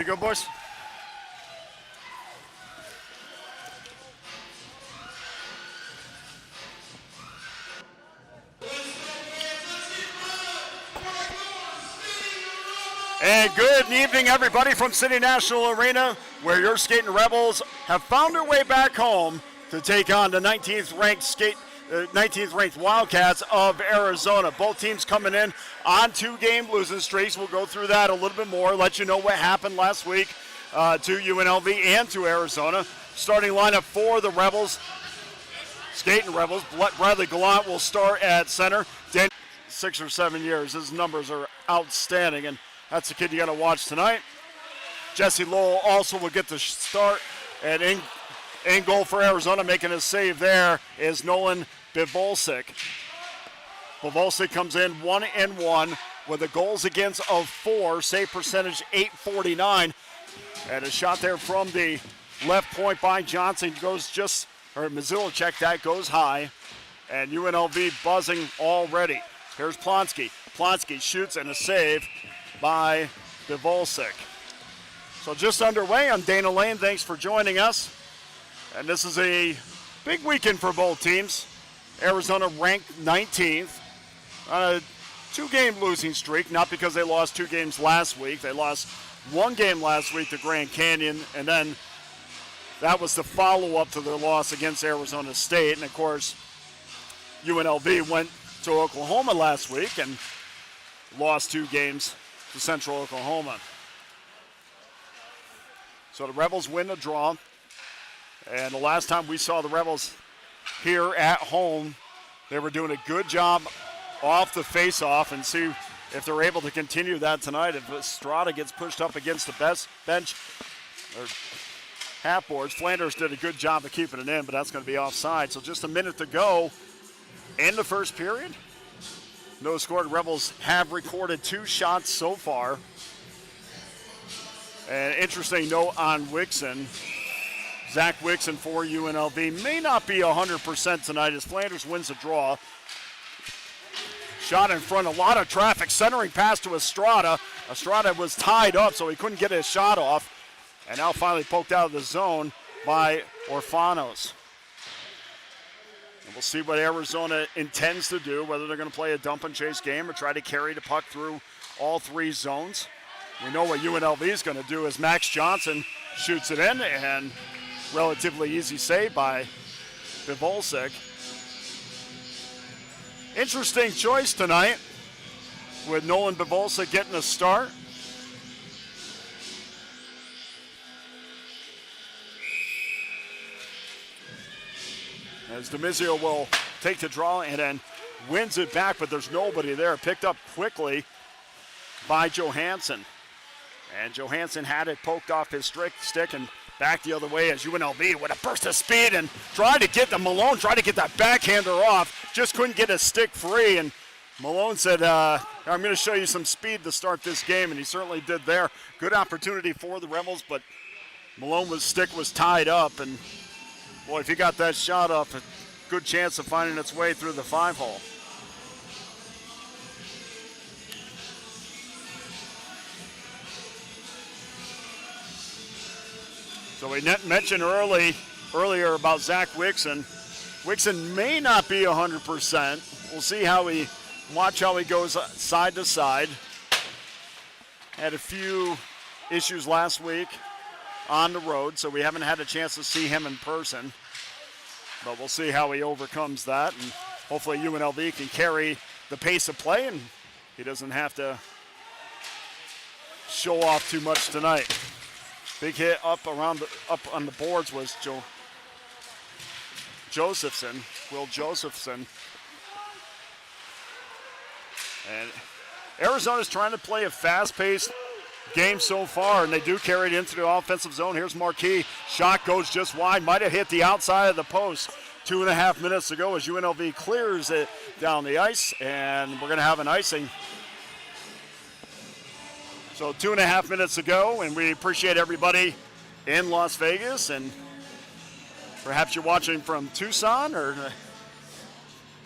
Ready to go, boys? And good evening, everybody, from City National Arena, where your skating Rebels have found their way back home to take on the 19th ranked Wildcats of Arizona. Both teams coming in on 2-game losing streaks. We'll go through that a little bit more, let you know what happened last week to UNLV and to Arizona. Starting lineup for the Rebels, skating Rebels. Bradley Gallant will start at center. 6 or 7 years. His numbers are outstanding, and that's the kid you got to watch tonight. Jesse Lowell also will get the start. And in goal for Arizona, making his save there, is Nolan Bivolcic. Bivolcic comes in 1-1 with a goals against of 4, save percentage .849. And a shot there from the left point by Johnson Mazilacek, that goes high. And UNLV buzzing already. Here's Plonsky. Plonsky shoots and a save by Bivolcic. So just underway. I'm Dana Lane. Thanks for joining us. And this is a big weekend for both teams. Arizona ranked 19th on a 2-game losing streak, not because they lost 2 games last week. They lost 1 game last week to Grand Canyon, and then that was the follow-up to their loss against Arizona State. And, of course, UNLV went to Oklahoma last week and lost 2 games to Central Oklahoma. So the Rebels win the draw. And the last time we saw the Rebels here at home, they were doing a good job off the face-off, and see if they're able to continue that tonight. If Estrada gets pushed up against the bench or half boards, Flanders did a good job of keeping it in, but that's going to be offside. So just a minute to go in the first period. No score. Rebels have recorded 2 shots so far. And interesting note on Wixon. Zach Wixon for UNLV may not be 100% tonight as Flanders wins the draw. Shot in front, a lot of traffic, centering pass to Estrada. Estrada was tied up, so he couldn't get his shot off. And now finally poked out of the zone by Orfanos. And we'll see what Arizona intends to do, whether they're going to play a dump and chase game or try to carry the puck through all 3 zones. We know what UNLV is going to do as Max Johnson shoots it in, and relatively easy save by Bivolcic. Interesting choice tonight with Nolan Bivolcic getting a start. As DeMizio will take the draw and then wins it back, but there's nobody there. Picked up quickly by Johansson. And Johansson had it poked off his stick and back the other way as UNLV with a burst of speed and tried to get that backhander off. Just couldn't get his stick free. And Malone said, I'm going to show you some speed to start this game. And he certainly did there. Good opportunity for the Rebels, but Malone's stick was tied up. And boy, if he got that shot off, a good chance of finding its way through the 5-hole. So we mentioned earlier about Zach Wixon. Wixon may not be 100%. We'll see watch how he goes side to side. Had a few issues last week on the road, so we haven't had a chance to see him in person. But we'll see how he overcomes that, and hopefully UNLV can carry the pace of play, and he doesn't have to show off too much tonight. Big hit up on the boards was Will Josephson. And Arizona's trying to play a fast-paced game so far, and they do carry it into the offensive zone. Here's Marquis. Shot goes just wide. Might have hit the outside of the post 2.5 minutes to go as UNLV clears it down the ice, and we're going to have an icing. So 2.5 minutes to go, and we appreciate everybody in Las Vegas, and perhaps you're watching from Tucson or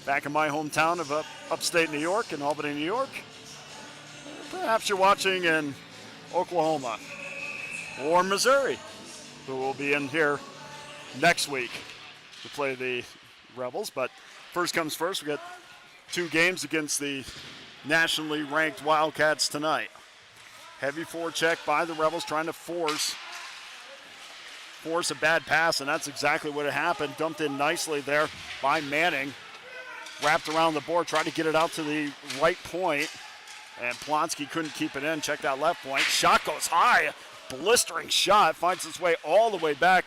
back in my hometown of upstate New York, in Albany, New York. Perhaps you're watching in Oklahoma. or Missouri, who will be in here next week to play the Rebels. But first comes first, we got 2 games against the nationally ranked Wildcats tonight. Heavy forecheck by the Rebels, trying to force a bad pass, and that's exactly what happened. Dumped in nicely there by Manning. Wrapped around the board, tried to get it out to the right point, and Plonsky couldn't keep it in. Check that left point. Shot goes high. Blistering shot. Finds its way all the way back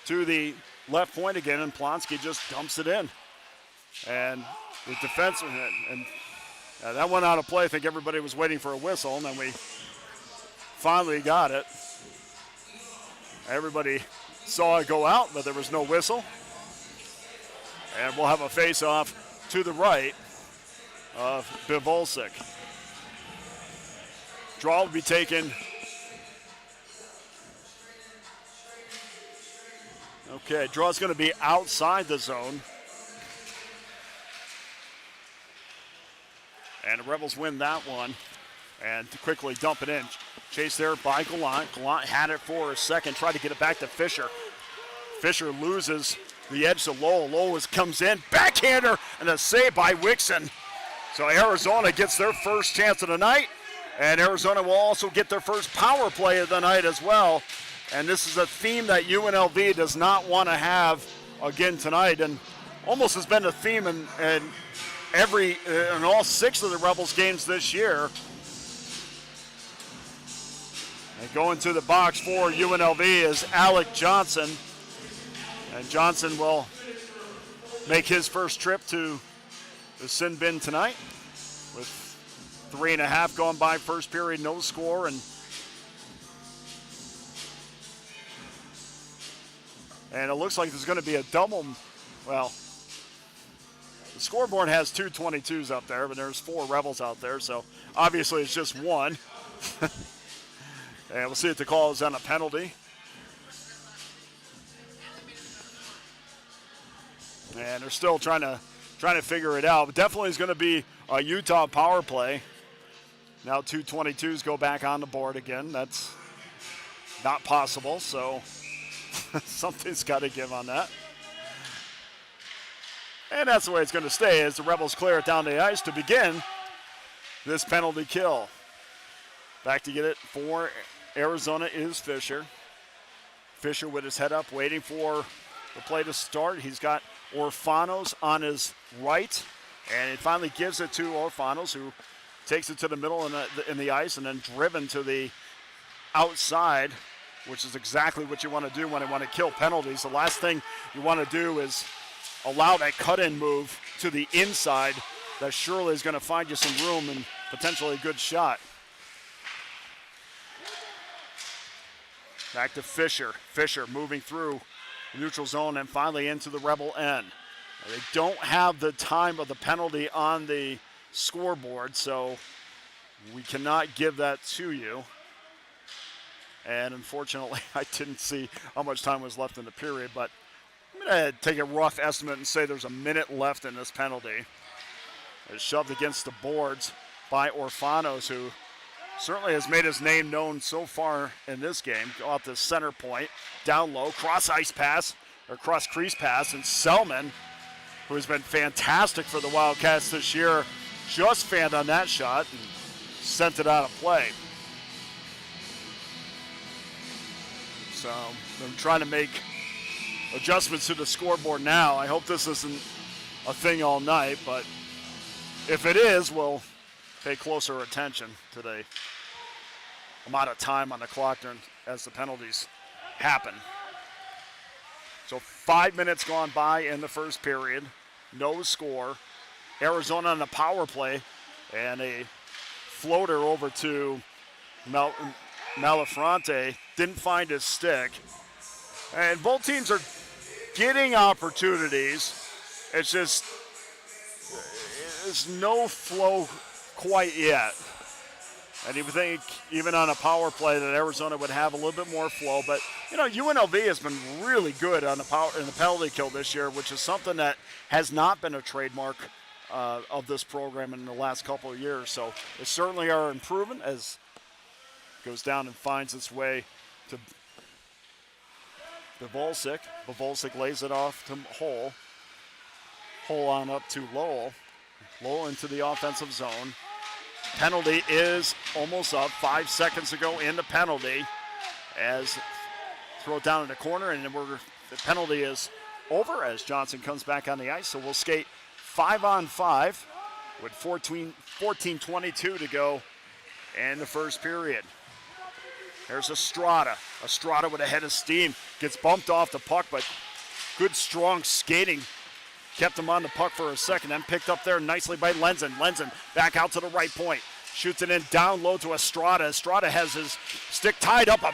to the left point again, and Plonsky just dumps it in. And the defense, and that went out of play. I think everybody was waiting for a whistle, and then we finally got it. Everybody saw it go out, but there was no whistle. And we'll have a face-off to the right of Bivolsic. Draw will be taken. Okay, draw's going to be outside the zone. And the Rebels win that one. And to quickly dump it in. Chased there by Gallant. Gallant had it for a second. Tried to get it back to Fisher. Fisher loses the edge to Lowell. Lowell comes in. Backhander and a save by Wixon. So Arizona gets their first chance of the night. And Arizona will also get their first power play of the night as well. And this is a theme that UNLV does not want to have again tonight. And almost has been a theme in all 6 of the Rebels games this year. And going to the box for UNLV is Alec Johnson. And Johnson will make his first trip to the sin bin tonight with 3.5 gone by first period, no score. And it looks like there's going to be a double. Well, the scoreboard has 2 22s up there, but there's 4 Rebels out there, so obviously it's just 1. And we'll see if the call is on a penalty. And they're still trying to figure it out. But definitely is going to be a Utah power play. Now 2 22s go back on the board again. That's not possible, so something's got to give on that. And that's the way it's going to stay as the Rebels clear it down the ice to begin this penalty kill. Back to get it for Arizona is Fisher. Fisher with his head up, waiting for the play to start. He's got Orfanos on his right, and he finally gives it to Orfanos, who takes it to the middle in the ice and then driven to the outside, which is exactly what you want to do when you want to kill penalties. The last thing you want to do is allow that cut-in move to the inside that surely is going to find you some room and potentially a good shot. Back to Fisher. Fisher moving through the neutral zone and finally into the Rebel end. They don't have the time of the penalty on the scoreboard, so we cannot give that to you. And unfortunately, I didn't see how much time was left in the period, but I'm going to take a rough estimate and say there's a minute left in this penalty. It's shoved against the boards by Orfanos, who certainly has made his name known so far in this game. Go out the center point, down low, cross crease pass, and Selman, who has been fantastic for the Wildcats this year, just fanned on that shot and sent it out of play. So I'm trying to make adjustments to the scoreboard now. I hope this isn't a thing all night, but if it is, we'll pay closer attention to the amount of time on the clock as the penalties happen. So 5 minutes gone by in the first period, no score. Arizona on the power play, and a floater over to Malafronte. Didn't find his stick. And both teams are getting opportunities. It's just, there's no flow quite yet. And you would think even on a power play that Arizona would have a little bit more flow. But, you know, UNLV has been really good on in the penalty kill this year, which is something that has not been a trademark of this program in the last couple of years. So they certainly are improving as it goes down and finds its way to Bavolsic. Bavolsic lays it off to Hull. Hull on up to Lowell. Lowell into the offensive zone. Penalty is almost up. 5 seconds ago in the penalty. As throw it down in the corner, and the penalty is over as Johnson comes back on the ice. So we'll skate 5-on-5 with 14:22 to go in the first period. There's Estrada. Estrada with a head of steam. Gets bumped off the puck, but good, strong skating. Kept him on the puck for a second, then picked up there nicely by Lenzen. Lenzen back out to the right point. Shoots it in down low to Estrada. Estrada has his stick tied up. A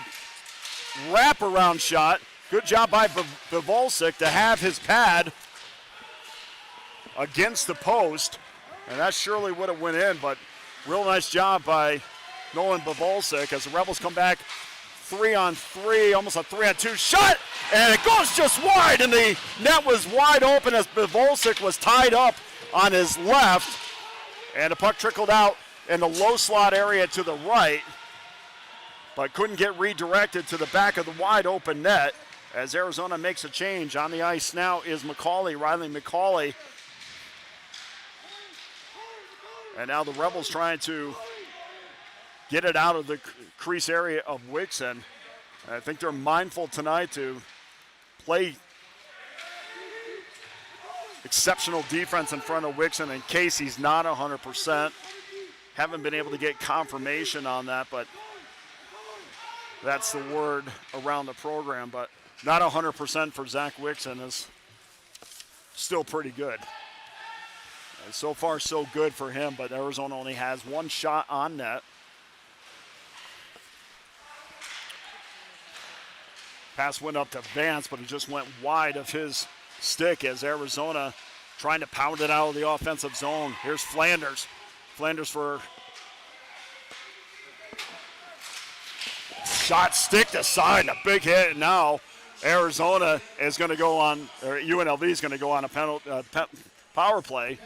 wraparound shot. Good job by Bavolsic to have his pad against the post. And that surely would have went in, but real nice job by Nolan Bavolsic as the Rebels come back 3-on-3, almost a 3-on-2 shot, and it goes just wide, and the net was wide open as Bavolsic was tied up on his left, and the puck trickled out in the low slot area to the right, but couldn't get redirected to the back of the wide open net as Arizona makes a change. On the ice now is McCauley, Riley McCauley. And now the Rebels trying to get it out of the crease area of Wixon. I think they're mindful tonight to play exceptional defense in front of Wixon in case he's not 100%. Haven't been able to get confirmation on that, but that's the word around the program. But not 100% for Zach Wixon is still pretty good. And so far, so good for him, but Arizona only has one shot on net. Pass went up to Vance, but it just went wide of his stick as Arizona trying to pound it out of the offensive zone. Here's Flanders. Flanders for shot, stick to side, a big hit. Now Arizona is going to go on, or UNLV is going to go on a power play.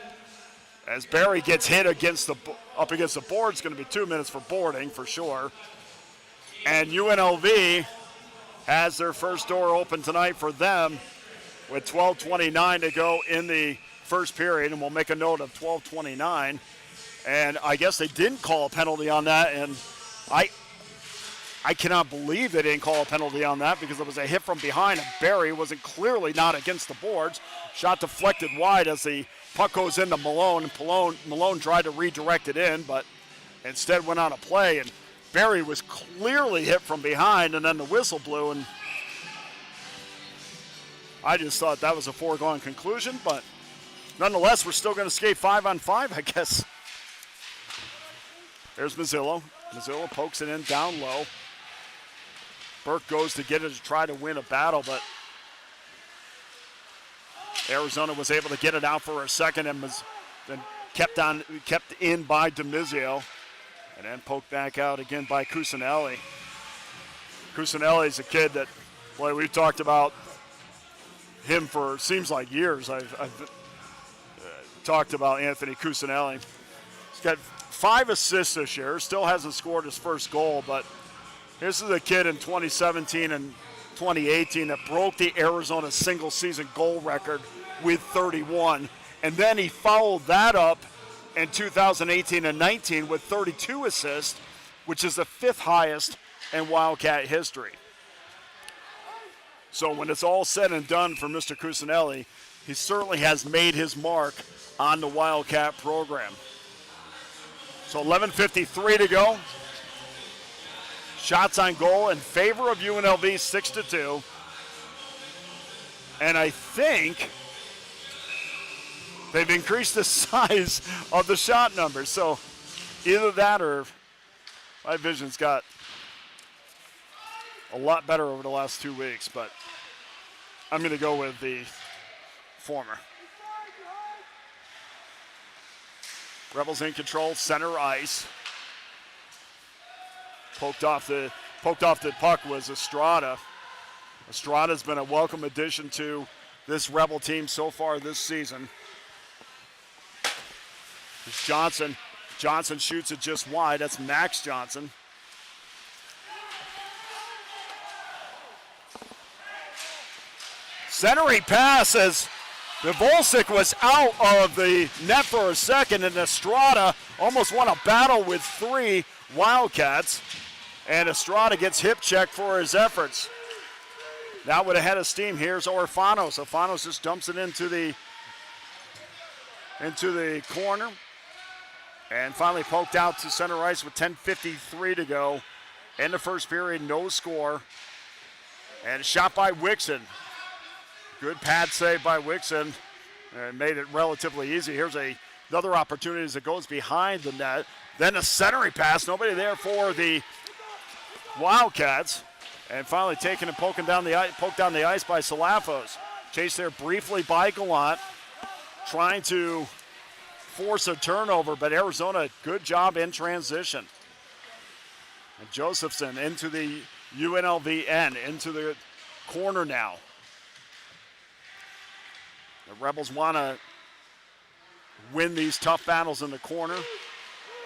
As Barry gets hit up against the board, it's going to be 2 minutes for boarding for sure. And UNLV has their first door open tonight for them with 12:29 to go in the first period, and we'll make a note of 12:29. And I guess they didn't call a penalty on that, and I cannot believe they didn't call a penalty on that because it was a hit from behind, and Barry wasn't clearly not against the boards. Shot deflected wide as the puck goes into Malone, and Malone tried to redirect it in, but instead went on a play, and Barry was clearly hit from behind, and then the whistle blew, and I just thought that was a foregone conclusion, but nonetheless, we're still going to skate 5-on-5, I guess. There's Mazzillo. Mazzillo pokes it in down low. Burke goes to get it to try to win a battle, but Arizona was able to get it out for a second and then kept in by DeMizio. And then poked back out again by Cusinelli. Cusinelli's a kid that, boy, we've talked about him for seems like years. I've talked about Anthony Cusinelli. He's got 5 assists this year. Still hasn't scored his first goal, but this is a kid in 2017 and 2018 that broke the Arizona single-season goal record with 31. And then he followed that up in 2018 and 19 with 32 assists, which is the 5th highest in Wildcat history. So when it's all said and done for Mr. Cusinelli, he certainly has made his mark on the Wildcat program. So 11:53 to go. Shots on goal in favor of UNLV, 6-2. And I think they've increased the size of the shot numbers. So either that or my vision's got a lot better over the last 2 weeks, but I'm going to go with the former. Rebels in control, center ice. Poked off the puck was Estrada. Estrada's been a welcome addition to this Rebel team so far this season. It's Johnson. Johnson shoots it just wide. That's Max Johnson. Centering pass as Volsic was out of the net for a second, and Estrada almost won a battle with 3 Wildcats. And Estrada gets hip checked for his efforts. Now with a head of steam, here's Orfanos. Orfanos just dumps it into the corner. And finally poked out to center ice with 10:53 to go. In the first period, no score. And a shot by Wixon. Good pad save by Wixon. And made it relatively easy. Here's another opportunity as it goes behind the net. Then a centering pass. Nobody there for the Wildcats. And finally taken and poked down the ice by Salafos. Chased there briefly by Gallant. Trying to force a turnover, but Arizona, good job in transition. And Josephson into the UNLV end, into the corner now. The Rebels want to win these tough battles in the corner.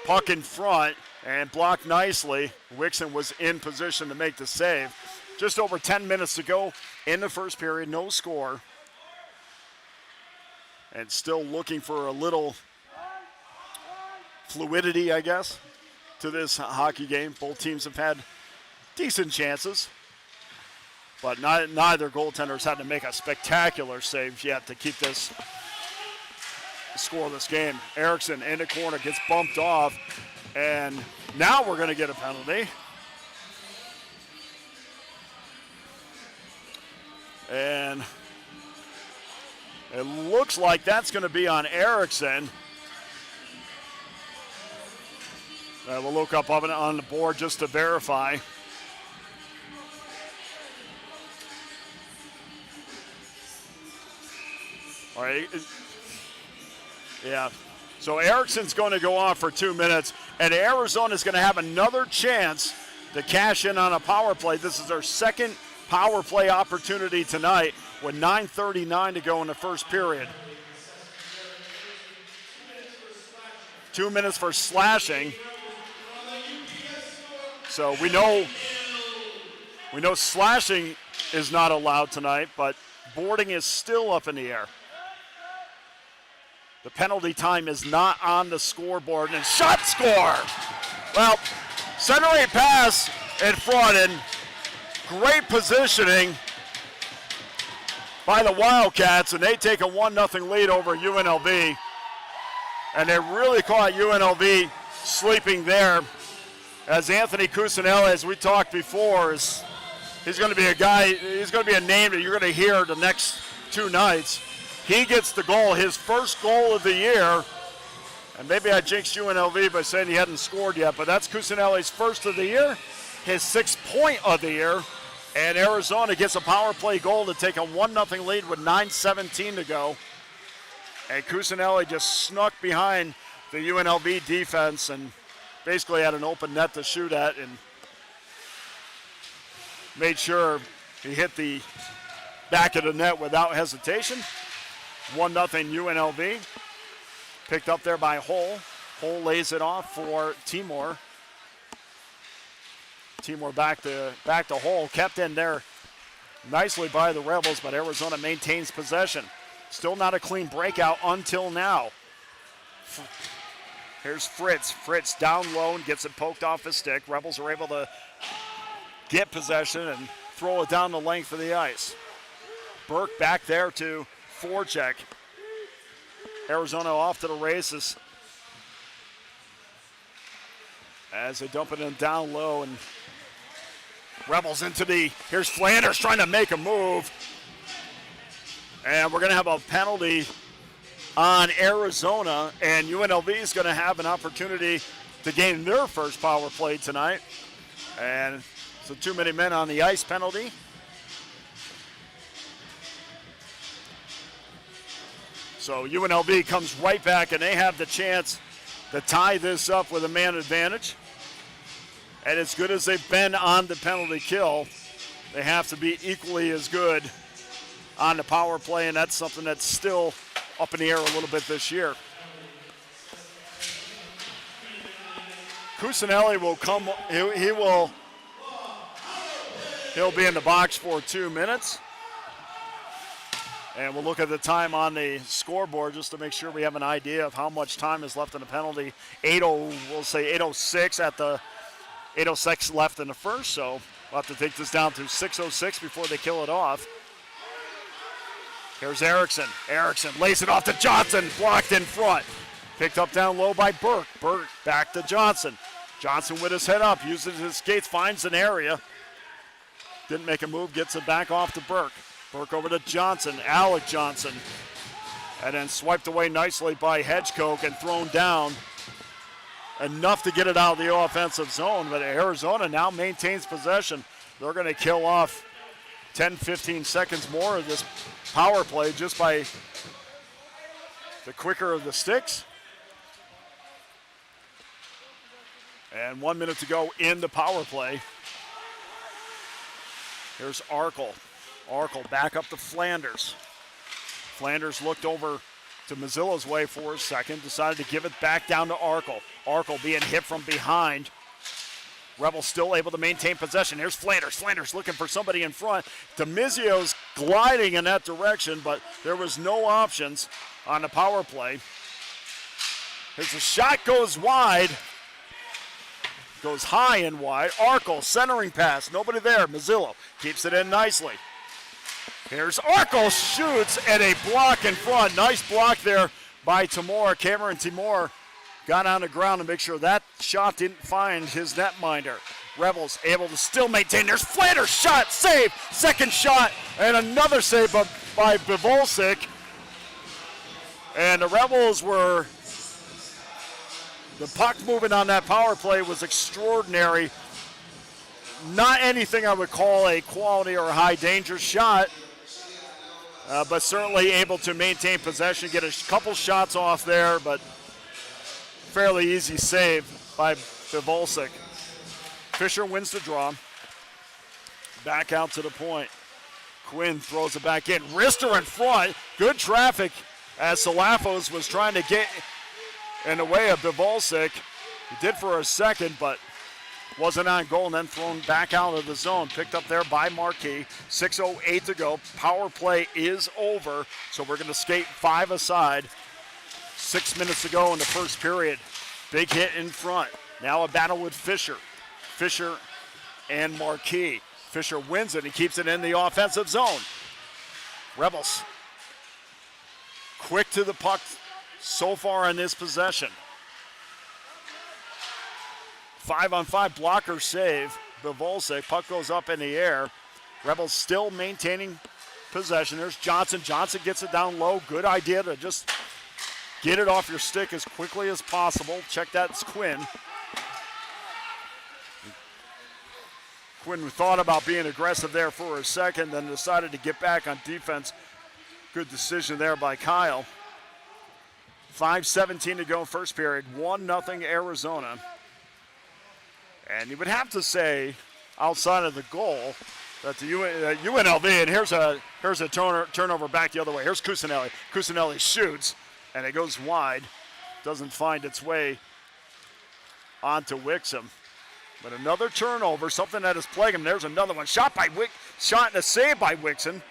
Puck in front and blocked nicely. Wixon was in position to make the save. Just over 10 minutes to go in the first period, no score. And still looking for a little fluidity, I guess, to this hockey game. Both teams have had decent chances, but neither goaltenders had to make a spectacular save yet to keep this scoreless game. Erickson in the corner gets bumped off, and now we're going to get a penalty. And it looks like that's going to be on Erickson. We'll look up on the board just to verify. All right. Yeah. So Erickson's going to go on for 2 minutes, and Arizona's going to have another chance to cash in on a power play. This is their second power play opportunity tonight with 9:39 to go in the first period. 2 minutes for slashing. So we know slashing is not allowed tonight, but boarding is still up in the air. The penalty time is not on the scoreboard, and shot score. Well, centering pass in front, and great positioning by the Wildcats, and they take a 1-0 lead over UNLV. And they really caught UNLV sleeping there. As Anthony Cusinelli, as we talked before, he's going to be a guy, he's going to be a name that you're going to hear the next 2 nights. He gets the goal, his first goal of the year. And maybe I jinxed UNLV by saying he hadn't scored yet, but that's Cusinelli's first of the year, his 6th point of the year. And Arizona gets a power play goal to take a 1-0 lead with 9:17 to go. And Cusinelli just snuck behind the UNLV defense and basically had an open net to shoot at and made sure he hit the back of the net without hesitation. 1-0 UNLV. Picked up there by Hull. Hull lays it off for Timor. Timor back to Hull. Kept in there nicely by the Rebels, but Arizona maintains possession. Still not a clean breakout until now. Here's Fritz. Fritz down low and gets it poked off his stick. Rebels are able to get possession and throw it down the length of the ice. Burke back there to forecheck. Arizona off to the races as they dump it in down low, and Rebels into here's Flanders trying to make a move. And we're going to have a penalty on Arizona, and UNLV is going to have an opportunity to gain their first power play tonight. And so too many men on the ice penalty. So UNLV comes right back, and they have the chance to tie this up with a man advantage. And as good as they've been on the penalty kill, they have to be equally as good on the power play, and that's something that's still up in the air a little bit this year. Cusinelli will come, he'll be in the box for 2 minutes. And we'll look at the time on the scoreboard just to make sure we have an idea of how much time is left in the penalty. We'll say 8:06 at the 8:06 left in the first, so we'll have to take this down to 6:06 before they kill it off. Here's Erickson. Erickson lays it off to Johnson, blocked in front. Picked up down low by Burke. Burke back to Johnson. Johnson with his head up, uses his skates, finds an area. Didn't make a move, gets it back off to Burke. Burke over to Johnson, Alec Johnson. And then swiped away nicely by Hedgecock and thrown down. Enough to get it out of the offensive zone, but Arizona now maintains possession. They're going to kill off 10, 15 seconds more of this power play just by the quicker of the sticks. And 1 minute to go in the power play. Here's Arkle. Arkle back up to Flanders. Flanders looked over to Mazzillo's way for a second, decided to give it back down to Arkle. Arkle being hit from behind. Rebels still able to maintain possession. Here's Flanders. Flanders looking for somebody in front. DeMizio's gliding in that direction, but there was no options on the power play. Here's a shot, goes wide. Goes high and wide. Arkle centering pass. Nobody there. Mazzillo keeps it in nicely. Here's Arkle, shoots, and a block in front. Nice block there by Timor. Cameron Timor got on the ground to make sure that shot didn't find his netminder. Rebels able to still maintain. There's Flanders, shot, save, second shot, and another save by Bivolsic. And the Rebels were, the puck movement on that power play was extraordinary. Not anything I would call a quality or a high danger shot, but certainly able to maintain possession, get a couple shots off there, but fairly easy save by Bivolsic. Fisher wins the draw. Back out to the point. Quinn throws it back in. Rister in front. Good traffic as Salafos was trying to get in the way of Bivolsic. He did for a second, but wasn't on goal, and then thrown back out of the zone. Picked up there by Marquis. 6:08 to go. Power play is over, so we're going to skate 5 aside. 6 minutes to go in the first period. Big hit in front. Now a battle with Fisher. Fisher and Marquis. Fisher wins it. He keeps it in the offensive zone. Rebels quick to the puck so far in this possession. 5-on-5 blocker save. Bivolsic. Puck goes up in the air. Rebels still maintaining possession. There's Johnson. Johnson gets it down low. Good idea to just get it off your stick as quickly as possible. Check that, it's Quinn. Quinn thought about being aggressive there for a second, then decided to get back on defense. Good decision there by Kyle. 5:17 to go first period. 1-0 Arizona. And you would have to say, outside of the goal, that the UNLV, and here's a turnover back the other way. Here's Cusinelli. Cusinelli shoots, and it goes wide. Doesn't find its way onto Wixom. But another turnover, something that is plaguing him. There's another one. Shot and a save by Wixom.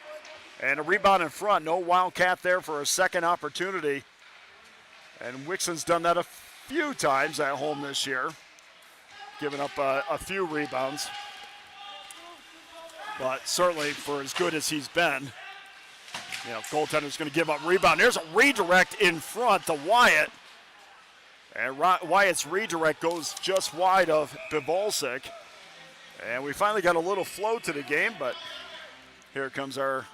And a rebound in front. No Wildcat there for a second opportunity. And Wixom's done that a few times at home this year, giving up a few rebounds. But certainly for as good as he's been, goaltender's going to give up rebound. There's a redirect in front to Wyatt. And Wyatt's redirect goes just wide of Bivolsic. And we finally got a little flow to the game, but here comes our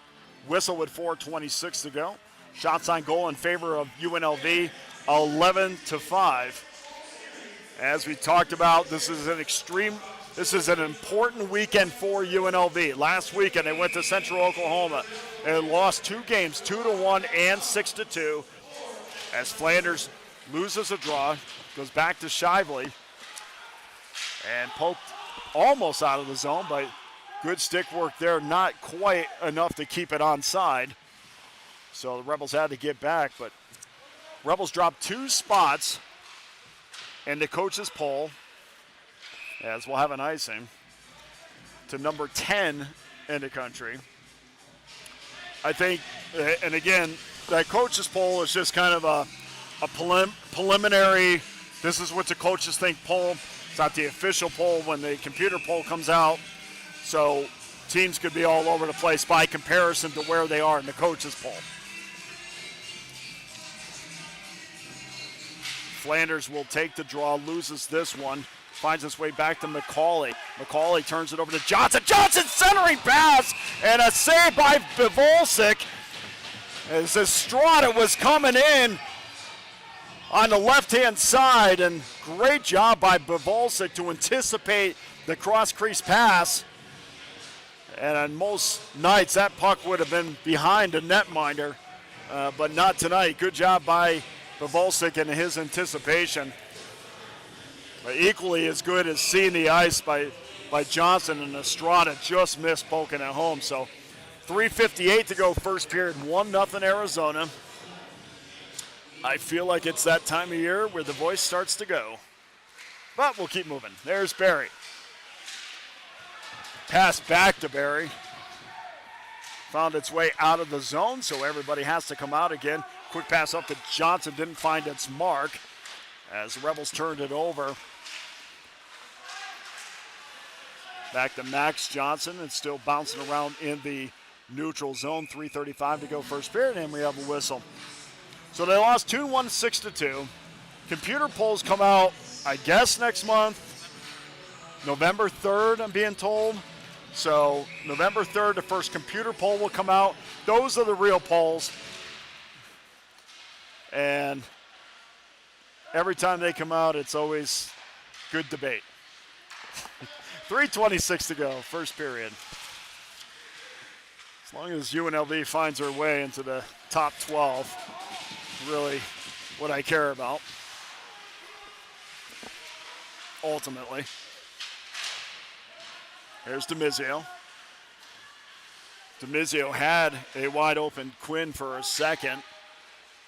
whistle with 4:26 to go. Shots on goal in favor of UNLV, 11-5. As we talked about, this is an important weekend for UNLV. Last weekend, they went to Central Oklahoma and lost 2 games, 2-1 and 6-2. As Flanders loses a draw, goes back to Shively, and poked almost out of the zone, but good stick work there, not quite enough to keep it onside. So the Rebels had to get back, but Rebels dropped 2 spots in the coach's poll, as we'll have an icing, to number 10 in the country. I think, and again, that coaches poll is just kind of a preliminary, this is what the coaches think poll. It's not the official poll when the computer poll comes out. So teams could be all over the place by comparison to where they are in the coaches poll. Flanders will take the draw, loses this one, finds his way back to McCauley. McCauley turns it over to Johnson. Johnson centering pass and a save by Bivolsic as Estrada was coming in on the left-hand side, and great job by Bivolsic to anticipate the cross-crease pass. And on most nights, that puck would have been behind a netminder, but not tonight. Good job by Bivolsic and his anticipation. But equally as good as seeing the ice by Johnson, and Estrada just missed poking at home. So 3:58 to go first period, 1-0 Arizona. I feel like it's that time of year where the voice starts to go. But we'll keep moving. There's Barry. Pass back to Barry. Found its way out of the zone, so everybody has to come out again. Quick pass up to Johnson, didn't find its mark as the Rebels turned it over. Back to Max Johnson, and still bouncing around in the neutral zone. 3:35 to go first period, and we have a whistle. So they lost 2-1, 6-2. Computer polls come out, I guess, next month. November 3rd, I'm being told. So November 3rd, the first computer poll will come out. Those are the real polls. And every time they come out, it's always good debate. 3:26 to go, first period. As long as UNLV finds their way into the top 12, really what I care about, ultimately. Here's DeMizio. DeMizio had a wide open Quinn for a second.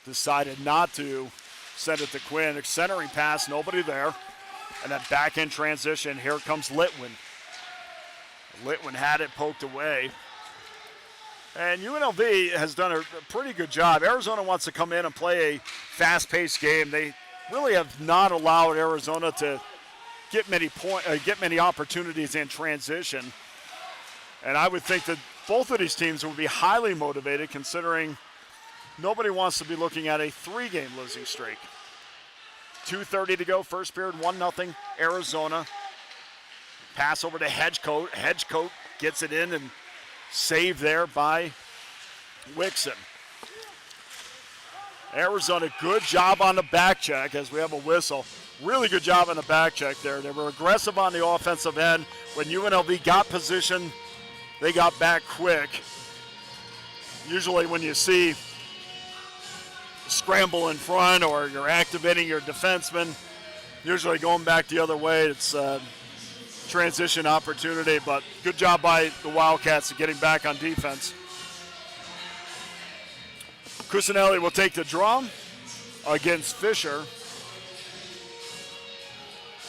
Decided not to send it to Quinn. A centering pass, nobody there. And then back in transition, here comes Litwin. Litwin had it poked away. And UNLV has done a pretty good job. Arizona wants to come in and play a fast-paced game. They really have not allowed Arizona to get many opportunities in transition. And I would think that both of these teams would be highly motivated, considering nobody wants to be looking at a 3-game losing streak. 2:30 to go, first period, 1-0 Arizona. Pass over to Hedgecoat. Hedgecoat gets it in and saved there by Wixon. Arizona, good job on the back check as we have a whistle. Really good job on the back check there. They were aggressive on the offensive end. When UNLV got position, they got back quick. Usually when you see scramble in front or you're activating your defenseman, usually going back the other way, it's a transition opportunity, but good job by the Wildcats of getting back on defense. Cusinelli will take the draw against Fisher.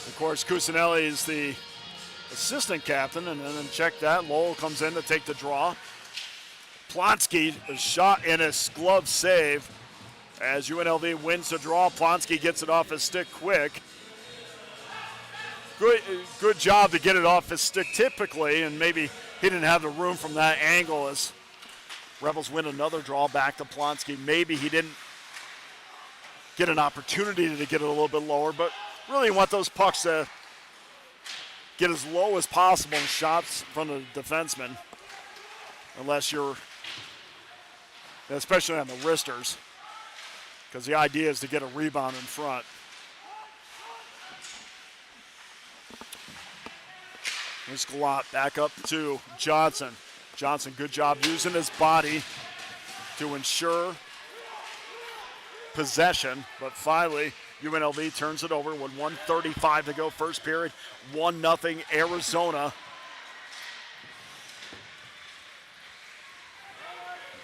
Of course, Cusinelli is the assistant captain, and then check that. Lowell comes in to take the draw. Plonsky, a shot and a glove save. As UNLV wins the draw, Plonsky gets it off his stick quick. Good job to get it off his stick typically, and maybe he didn't have the room from that angle as Rebels win another draw back to Plonsky. Maybe he didn't get an opportunity to get it a little bit lower, but really you want those pucks to get as low as possible in shots from the defenseman, unless you're, especially on the wristers, because the idea is to get a rebound in front. Here's Glott back up to Johnson. Johnson, good job using his body to ensure possession, but finally UNLV turns it over with 1:35 to go first period, 1-0 Arizona.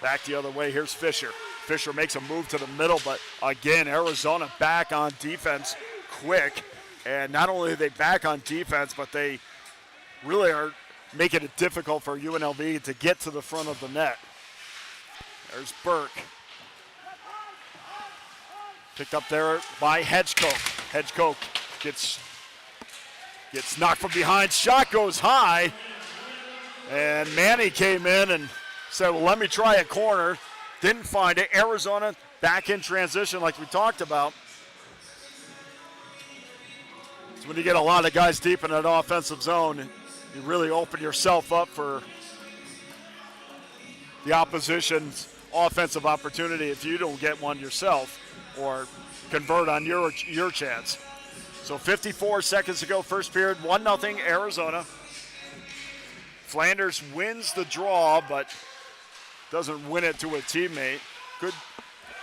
Back the other way, here's Fisher. Fisher makes a move to the middle, but again, Arizona back on defense quick. And not only are they back on defense, but they really are making it difficult for UNLV to get to the front of the net. There's Burke. Picked up there by Hedgecote. Hedgecote gets knocked from behind. Shot goes high. And Manny came in and said, well, let me try a corner. Didn't find it. Arizona back in transition like we talked about. It's when you get a lot of guys deep in an offensive zone, you really open yourself up for the opposition's offensive opportunity if you don't get one yourself or convert on your chance. So 54 seconds to go, first period, 1-0 Arizona. Flanders wins the draw, but doesn't win it to a teammate.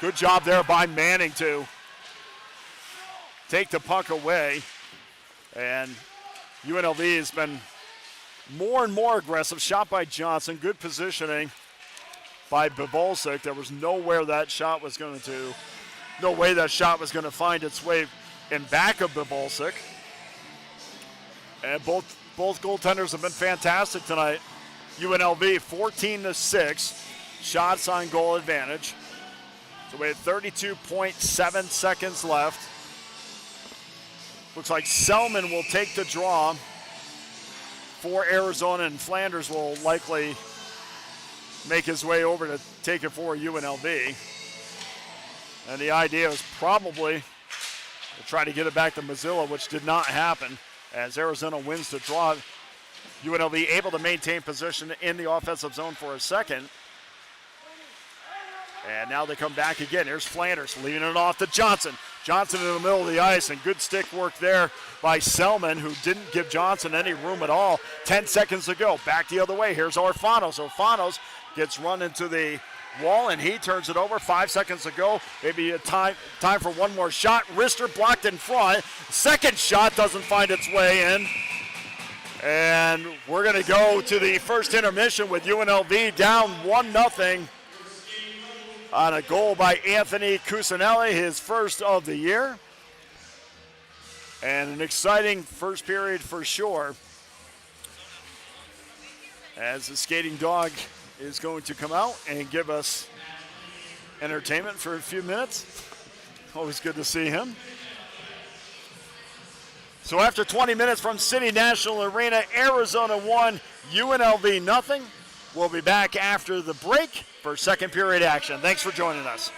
Good job there by Manning to take the puck away. And UNLV has been more and more aggressive. Shot by Johnson, good positioning by Bivolcic. There was no way that shot was going to find its way in back of Bivolcic. And both goaltenders have been fantastic tonight. UNLV 14-6, shots on goal advantage. So we have 32.7 seconds left. Looks like Selman will take the draw for Arizona, and Flanders will likely make his way over to take it for UNLV. And the idea was probably to try to get it back to Mazzillo, which did not happen as Arizona wins the draw. UNLV able to maintain position in the offensive zone for a second. And now they come back again. Here's Flanders leaving it off to Johnson. Johnson in the middle of the ice, and good stick work there by Selman, who didn't give Johnson any room at all. 10 seconds to go. Back the other way. Here's Orfanos. Orfanos gets run into the wall, and he turns it over. 5 seconds to go. Maybe a time for one more shot. Rister blocked in front. Second shot doesn't find its way in. And we're going to go to the first intermission with UNLV down 1-0 on a goal by Anthony Cusinelli, his first of the year. And an exciting first period for sure, as the skating dog is going to come out and give us entertainment for a few minutes. Always good to see him. So after 20 minutes from City National Arena, Arizona 1, UNLV nothing. We'll be back after the break for second period action. Thanks for joining us.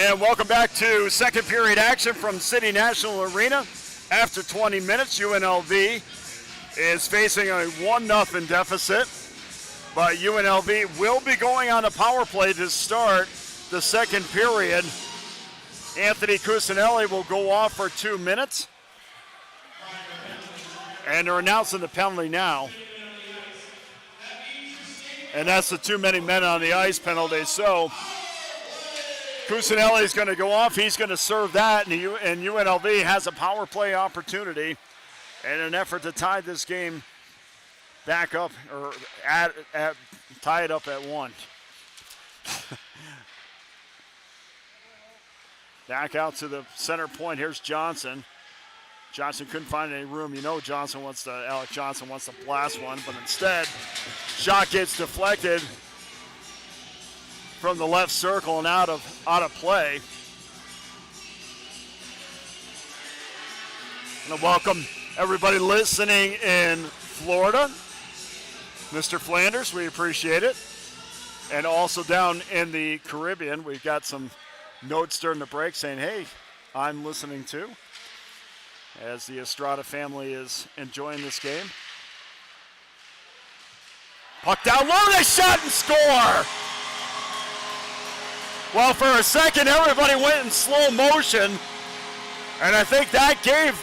And welcome back to second period action from City National Arena. After 20 minutes, UNLV is facing a 1-0 deficit. But UNLV will be going on a power play to start the second period. Anthony Cusinelli will go off for 2 minutes. And they're announcing the penalty now. And that's the too many men on the ice penalty. So Cusinelli is going to go off. He's going to serve that, and UNLV has a power play opportunity in an effort to tie this game back up, or tie it up at 1. Back out to the center point. Here's Johnson. Johnson couldn't find any room. You know Alec Johnson wants to blast one, but instead, shot gets deflected from the left circle and out of play. And welcome everybody listening in Florida. Mr. Flanders, we appreciate it. And also down in the Caribbean, we've got some notes during the break saying, hey, I'm listening too, as the Estrada family is enjoying this game. Puck down low, they shot and score! Well, for a second, everybody went in slow motion, and I think that gave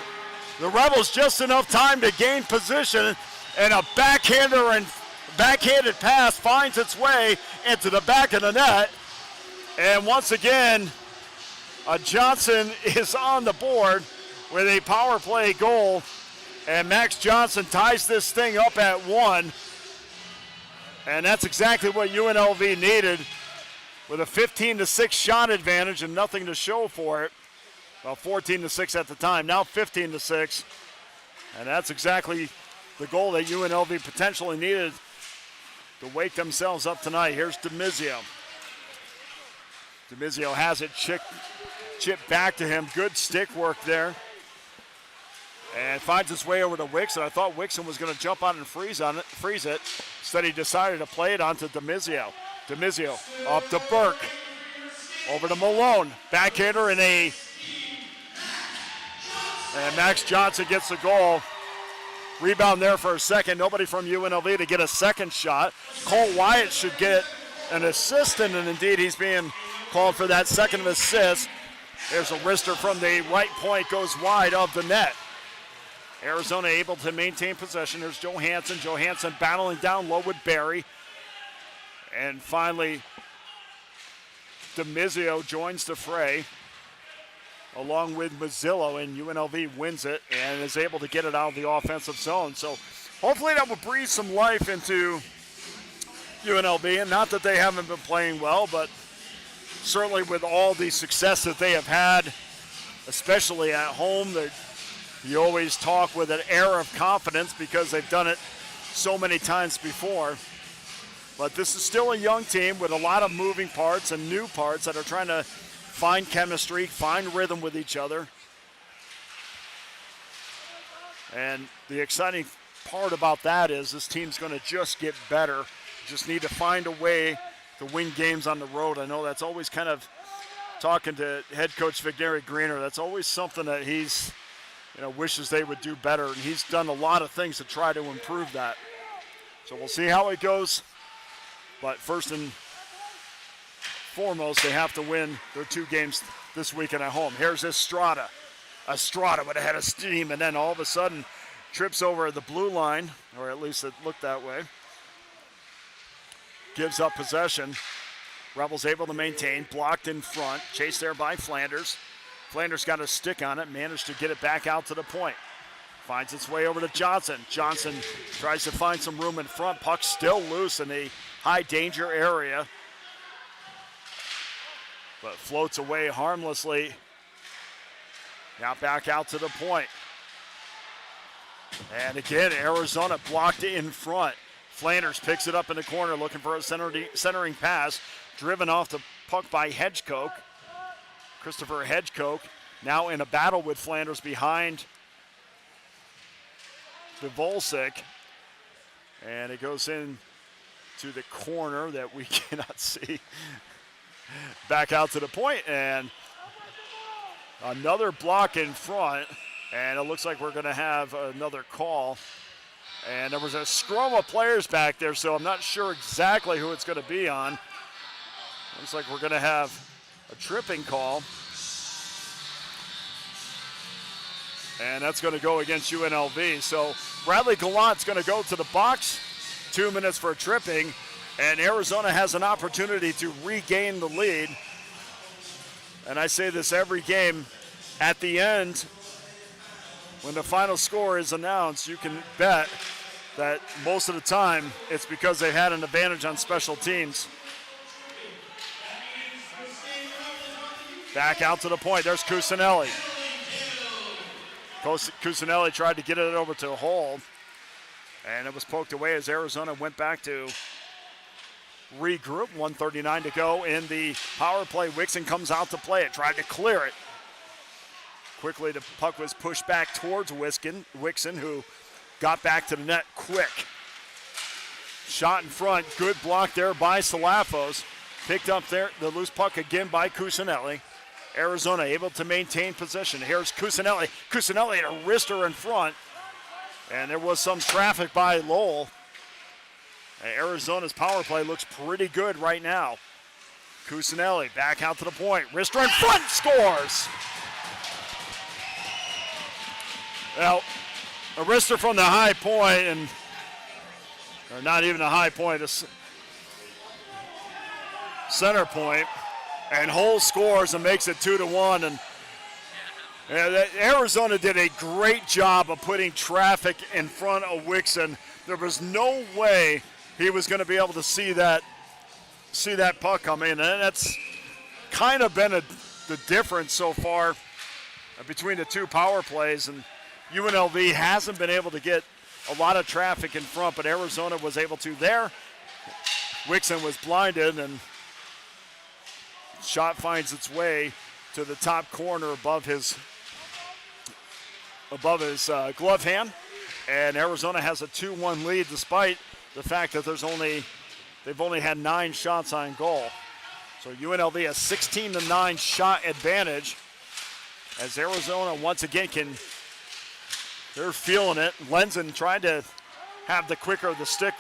the Rebels just enough time to gain position, and a backhanded pass finds its way into the back of the net. And once again, Johnson is on the board with a power play goal, and Max Johnson ties this thing up at 1. And that's exactly what UNLV needed, with a 15-6 shot advantage and nothing to show for it. Well, 14-6 at the time, now 15-6. And that's exactly the goal that UNLV potentially needed to wake themselves up tonight. Here's DeMizio. DeMizio has it chipped back to him. Good stick work there. And finds its way over to Wixon. I thought Wixon was going to jump on and freeze it. Instead, he decided to play it onto DeMizio. DeMizio up to Burke. Over to Malone. Backhander and Max Johnson gets the goal. Rebound there for a second. Nobody from UNLV to get a second shot. Cole Wyatt should get an assist, and indeed he's being called for that second assist. There's a wrister from the right point, goes wide of the net. Arizona able to maintain possession. There's Johansson. Johansson battling down low with Barry. And finally, DeMizio joins the fray along with Mazzillo, and UNLV wins it and is able to get it out of the offensive zone. So hopefully that will breathe some life into UNLV, and not that they haven't been playing well, but certainly with all the success that they have had, especially at home, you always talk with an air of confidence because they've done it so many times before. But this is still a young team with a lot of moving parts and new parts that are trying to find chemistry, find rhythm with each other. And the exciting part about that is this team's going to just get better. Just need to find a way to win games on the road. I know that's always kind of, talking to head coach Vigneri Greener, that's always something that he's, wishes they would do better. And he's done a lot of things to try to improve that. So we'll see how it goes. But first and foremost, they have to win their 2 games this weekend at home. Here's Estrada. Estrada with a head of steam, and then all of a sudden trips over the blue line, or at least it looked that way. Gives up possession. Rebels able to maintain, blocked in front, chased there by Flanders. Flanders got a stick on it, managed to get it back out to the point. Finds its way over to Johnson. Johnson tries to find some room in front. Puck still loose in the high danger area, but floats away harmlessly. Now back out to the point. And again, Arizona blocked in front. Flanders picks it up in the corner, looking for a centering pass. Driven off the puck by Hedgecock. Christopher Hedgecock now in a battle with Flanders behind the Volsic. And it goes in to the corner that we cannot see. back out to the point, and another block in front, and it looks like we're going to have another call. And there was a scrum of players back there, so I'm not sure exactly who it's going to be on. Looks like we're going to have a tripping call. And that's going to go against UNLV. So Bradley Gallant's going to go to the box, 2 minutes for tripping, and Arizona has an opportunity to regain the lead. And I say this every game, at the end, when the final score is announced, you can bet that most of the time it's because they had an advantage on special teams. Back out to the point, there's Cusinelli. Cusinelli tried to get it over to Hall, and it was poked away as Arizona went back to regroup. 1:39 to go in the power play. Wixon comes out to play it, tried to clear it. Quickly, the puck was pushed back towards Wixon, who got back to the net quick. Shot in front, good block there by Salafos. Picked up there, the loose puck again by Cusinelli. Arizona able to maintain possession. Here's Cusinelli. Cusinelli had a wrister in front, and there was some traffic by Lowell. And Arizona's power play looks pretty good right now. Cusinelli back out to the point. Wrister in front, scores! Well, a wrister from the high point, or not even a high point, a center point. And Hull scores and makes it 2-1. And Arizona did a great job of putting traffic in front of Wixon. There was no way he was going to be able to see that puck come in. And that's kind of been the difference so far between the two power plays. And UNLV hasn't been able to get a lot of traffic in front, but Arizona was able to there. Wixon was blinded, and shot finds its way to the top corner above his glove hand, and Arizona has a 2-1 lead despite the fact that they've only had 9 shots on goal. So UNLV has 16-9 shot advantage as Arizona once again they're feeling it. Lenzen tried to have the quicker of the stick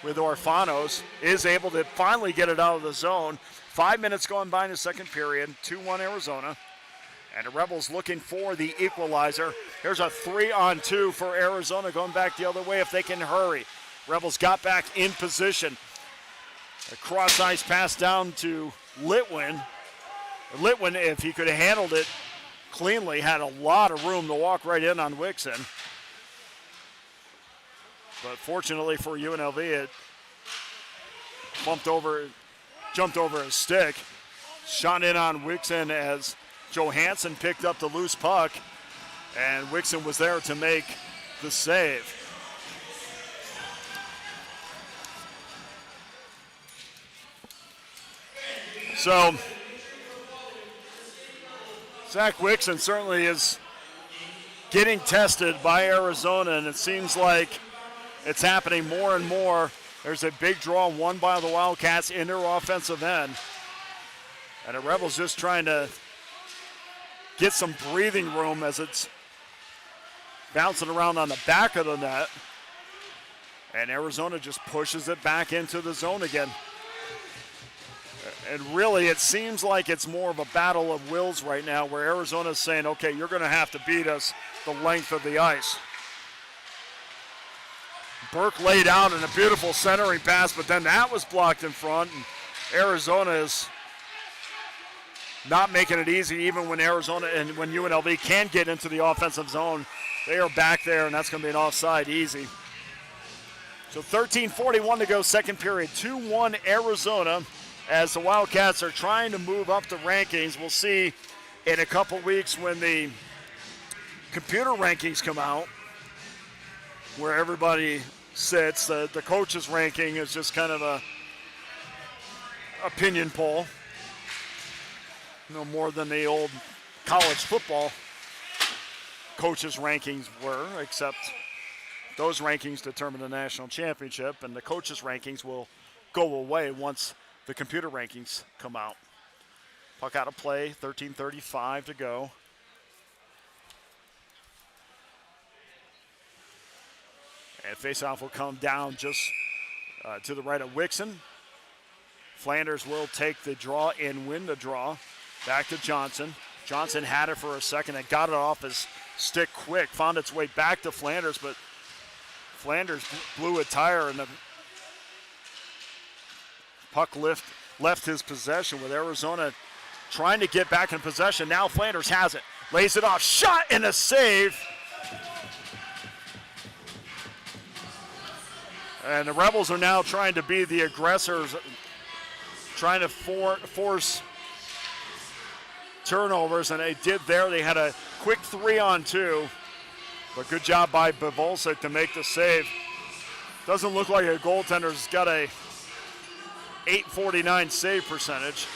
with Orfanos, is able to finally get it out of the zone. 5 minutes going by in the second period, 2-1 Arizona. And the Rebels looking for the equalizer. Here's a 3-on-2 for Arizona going back the other way if they can hurry. Rebels got back in position. A cross-ice pass down to Litwin. Litwin, if he could have handled it cleanly, had a lot of room to walk right in on Wixon. But fortunately for UNLV, it jumped over his stick. Shot in on Wixon as Johansson picked up the loose puck, and Wixon was there to make the save. So Zach Wixon certainly is getting tested by Arizona, and it seems like it's happening more and more. There's a big draw won by the Wildcats in their offensive end. And the Rebels just trying to get some breathing room as it's bouncing around on the back of the net. And Arizona just pushes it back into the zone again. And really, it seems like it's more of a battle of wills right now where Arizona's saying, okay, you're going to have to beat us the length of the ice. Burke laid out in a beautiful centering pass, but then that was blocked in front. And Arizona is not making it easy, even when Arizona and when UNLV can get into the offensive zone. They are back there, and that's going to be an offside easy. So 13:41 to go, second period. 2-1 Arizona as the Wildcats are trying to move up the rankings. We'll see in a couple weeks when the computer rankings come out where everybody sits. The coaches ranking is just kind of a opinion poll. No more than the old college football coaches rankings were, except those rankings determine the national championship, and the coaches rankings will go away once the computer rankings come out. Puck out of play, 13:35 to go. And faceoff will come down just to the right of Wixon. Flanders will take the draw and win the draw. Back to Johnson. Johnson had it for a second and got it off his stick quick. Found its way back to Flanders, but Flanders blew a tire and the puck left his possession with Arizona trying to get back in possession. Now Flanders has it. Lays it off. Shot and a save. And the Rebels are now trying to be the aggressors, trying to force turnovers, and they did there. They had a quick 3-on-2, but good job by Bivolsic to make the save. Doesn't look like a goaltender's got a .849 save percentage.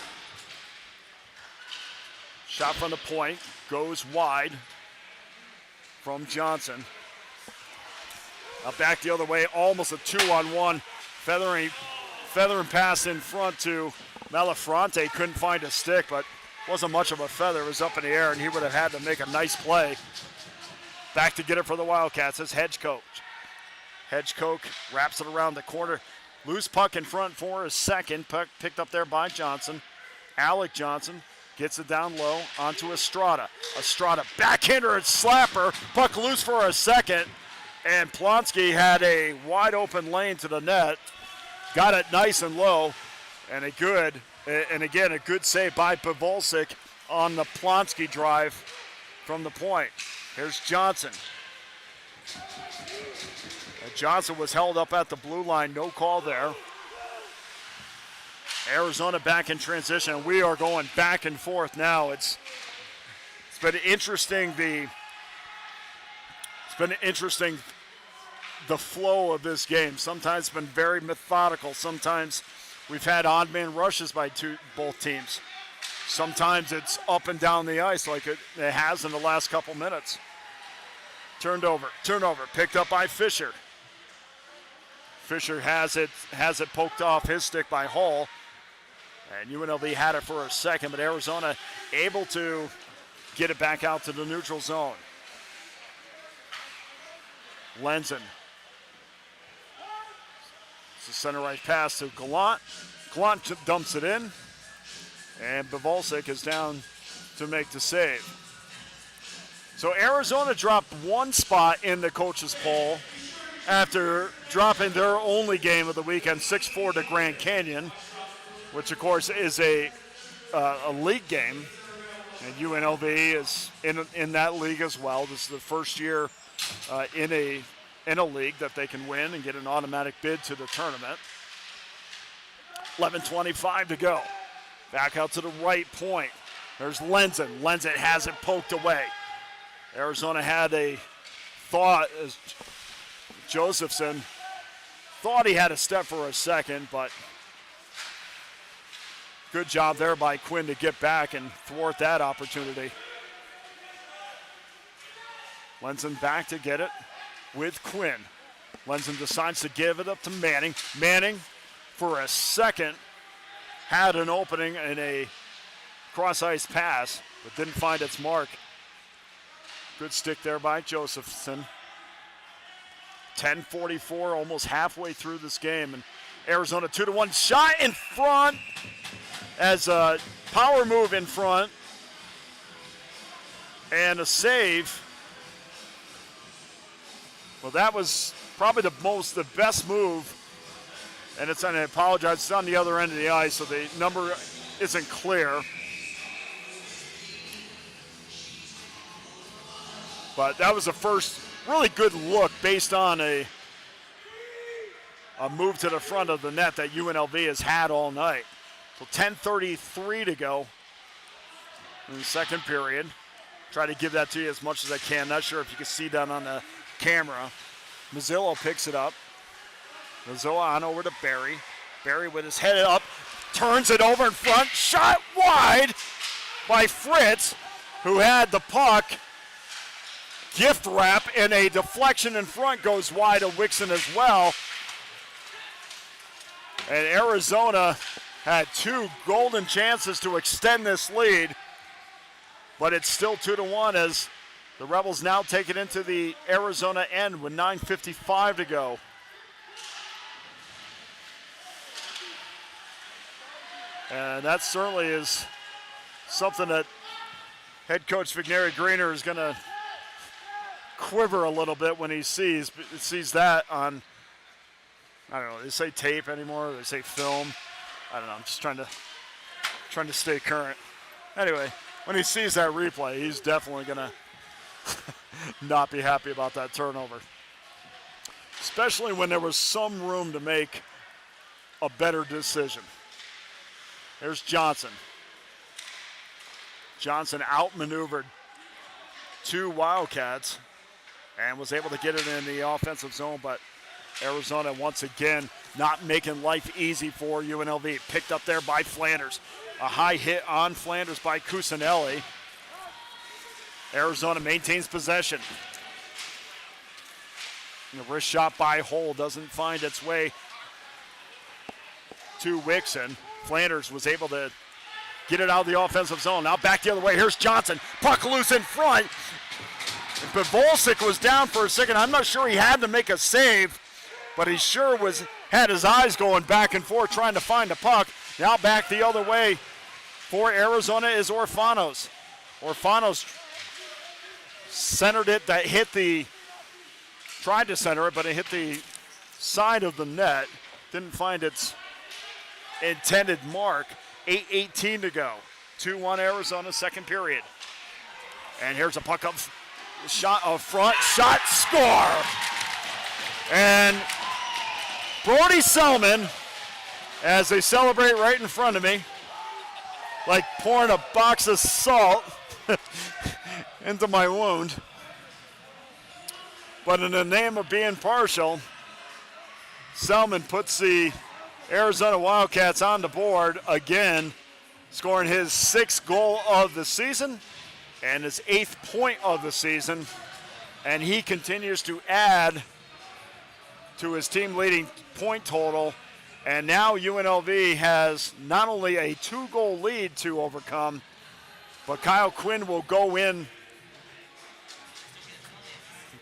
Shot from the point, goes wide from Johnson. Back the other way, almost a 2-on-1. Feathering pass in front to Malafronte. Couldn't find a stick, but wasn't much of a feather. It was up in the air, and he would have had to make a nice play. Back to get it for the Wildcats is Hedgecock. Hedgecock wraps it around the corner. Loose puck in front for a second. Puck picked up there by Johnson. Alec Johnson gets it down low onto Estrada. Estrada backhander and slapper. Puck loose for a second. And Plonsky had a wide open lane to the net. Got it nice and low. And a good save by Bivolsic on the Plonsky drive from the point. Here's Johnson. Johnson was held up at the blue line. No call there. Arizona back in transition. We are going back and forth now. It's been interesting. The flow of this game. Sometimes it's been very methodical. Sometimes we've had odd man rushes by both teams. Sometimes it's up and down the ice like it has in the last couple minutes. Turnover, picked up by Fisher. Fisher has it poked off his stick by Hall. And UNLV had it for a second, but Arizona able to get it back out to the neutral zone. Lenzen. It's a center right pass to Gallant. Gallant dumps it in. And Bivolsic is down to make the save. So Arizona dropped one spot in the coaches' poll after dropping their only game of the weekend, 6-4 to Grand Canyon, which of course is a league game. And UNLV is in that league as well. This is the first year in a league that they can win and get an automatic bid to the tournament. 11:25 to go. Back out to the right point. There's Lenzen. Lenzen has it poked away. Arizona had a thought as Josephson thought he had a step for a second, but good job there by Quinn to get back and thwart that opportunity. Lenzen back to get it with Quinn. Lenzen decides to give it up to Manning. Manning, for a second, had an opening in a cross-ice pass, but didn't find its mark. Good stick there by Josephson. 10:44, almost halfway through this game, and Arizona 2-1 shot in front as a power move in front and a save. Well, that was probably the best move, and I apologize, it's on the other end of the ice, so the number isn't clear. But that was the first really good look based on a move to the front of the net that UNLV has had all night. So 10:33 to go in the second period. Try to give that to you as much as I can. Not sure if you can see that on the camera. Mazzillo picks it up. Mazzillo on over to Barry. Barry with his head up, turns it over in front. Shot wide by Fritz, who had the puck. Gift wrap and a deflection in front goes wide of Wixon as well. And Arizona had two golden chances to extend this lead, but it's still 2-1 as the Rebels now take it into the Arizona end with 9:55 to go. And that certainly is something that head coach Vigneri Greener is going to quiver a little bit when he sees that on, I don't know, they say tape anymore, they say film. I don't know, I'm just trying to stay current. Anyway, when he sees that replay, he's definitely going to not be happy about that turnover. Especially when there was some room to make a better decision. There's Johnson. Johnson outmaneuvered two Wildcats and was able to get it in the offensive zone, but Arizona once again not making life easy for UNLV. Picked up there by Flanders. A high hit on Flanders by Cusinelli. Arizona maintains possession. And the wrist shot by Hull doesn't find its way to Wixon. Flanders was able to get it out of the offensive zone. Now back the other way. Here's Johnson. Puck loose in front. But Volsic was down for a second. I'm not sure he had to make a save, but he sure had his eyes going back and forth trying to find the puck. Now back the other way for Arizona is Orfanos. Orfanos centered it, tried to center it, but it hit the side of the net. Didn't find its intended mark. 8:18 to go. 2-1 Arizona, second period. And here's a puck up, shot up front, shot, score! And Brody Selman, as they celebrate right in front of me, like pouring a box of salt into my wound. But in the name of being partial, Selman puts the Arizona Wildcats on the board again, scoring his 6th goal of the season and his 8th point of the season. And he continues to add to his team leading point total. And now UNLV has not only a 2-goal lead to overcome, but Kyle Quinn will go in.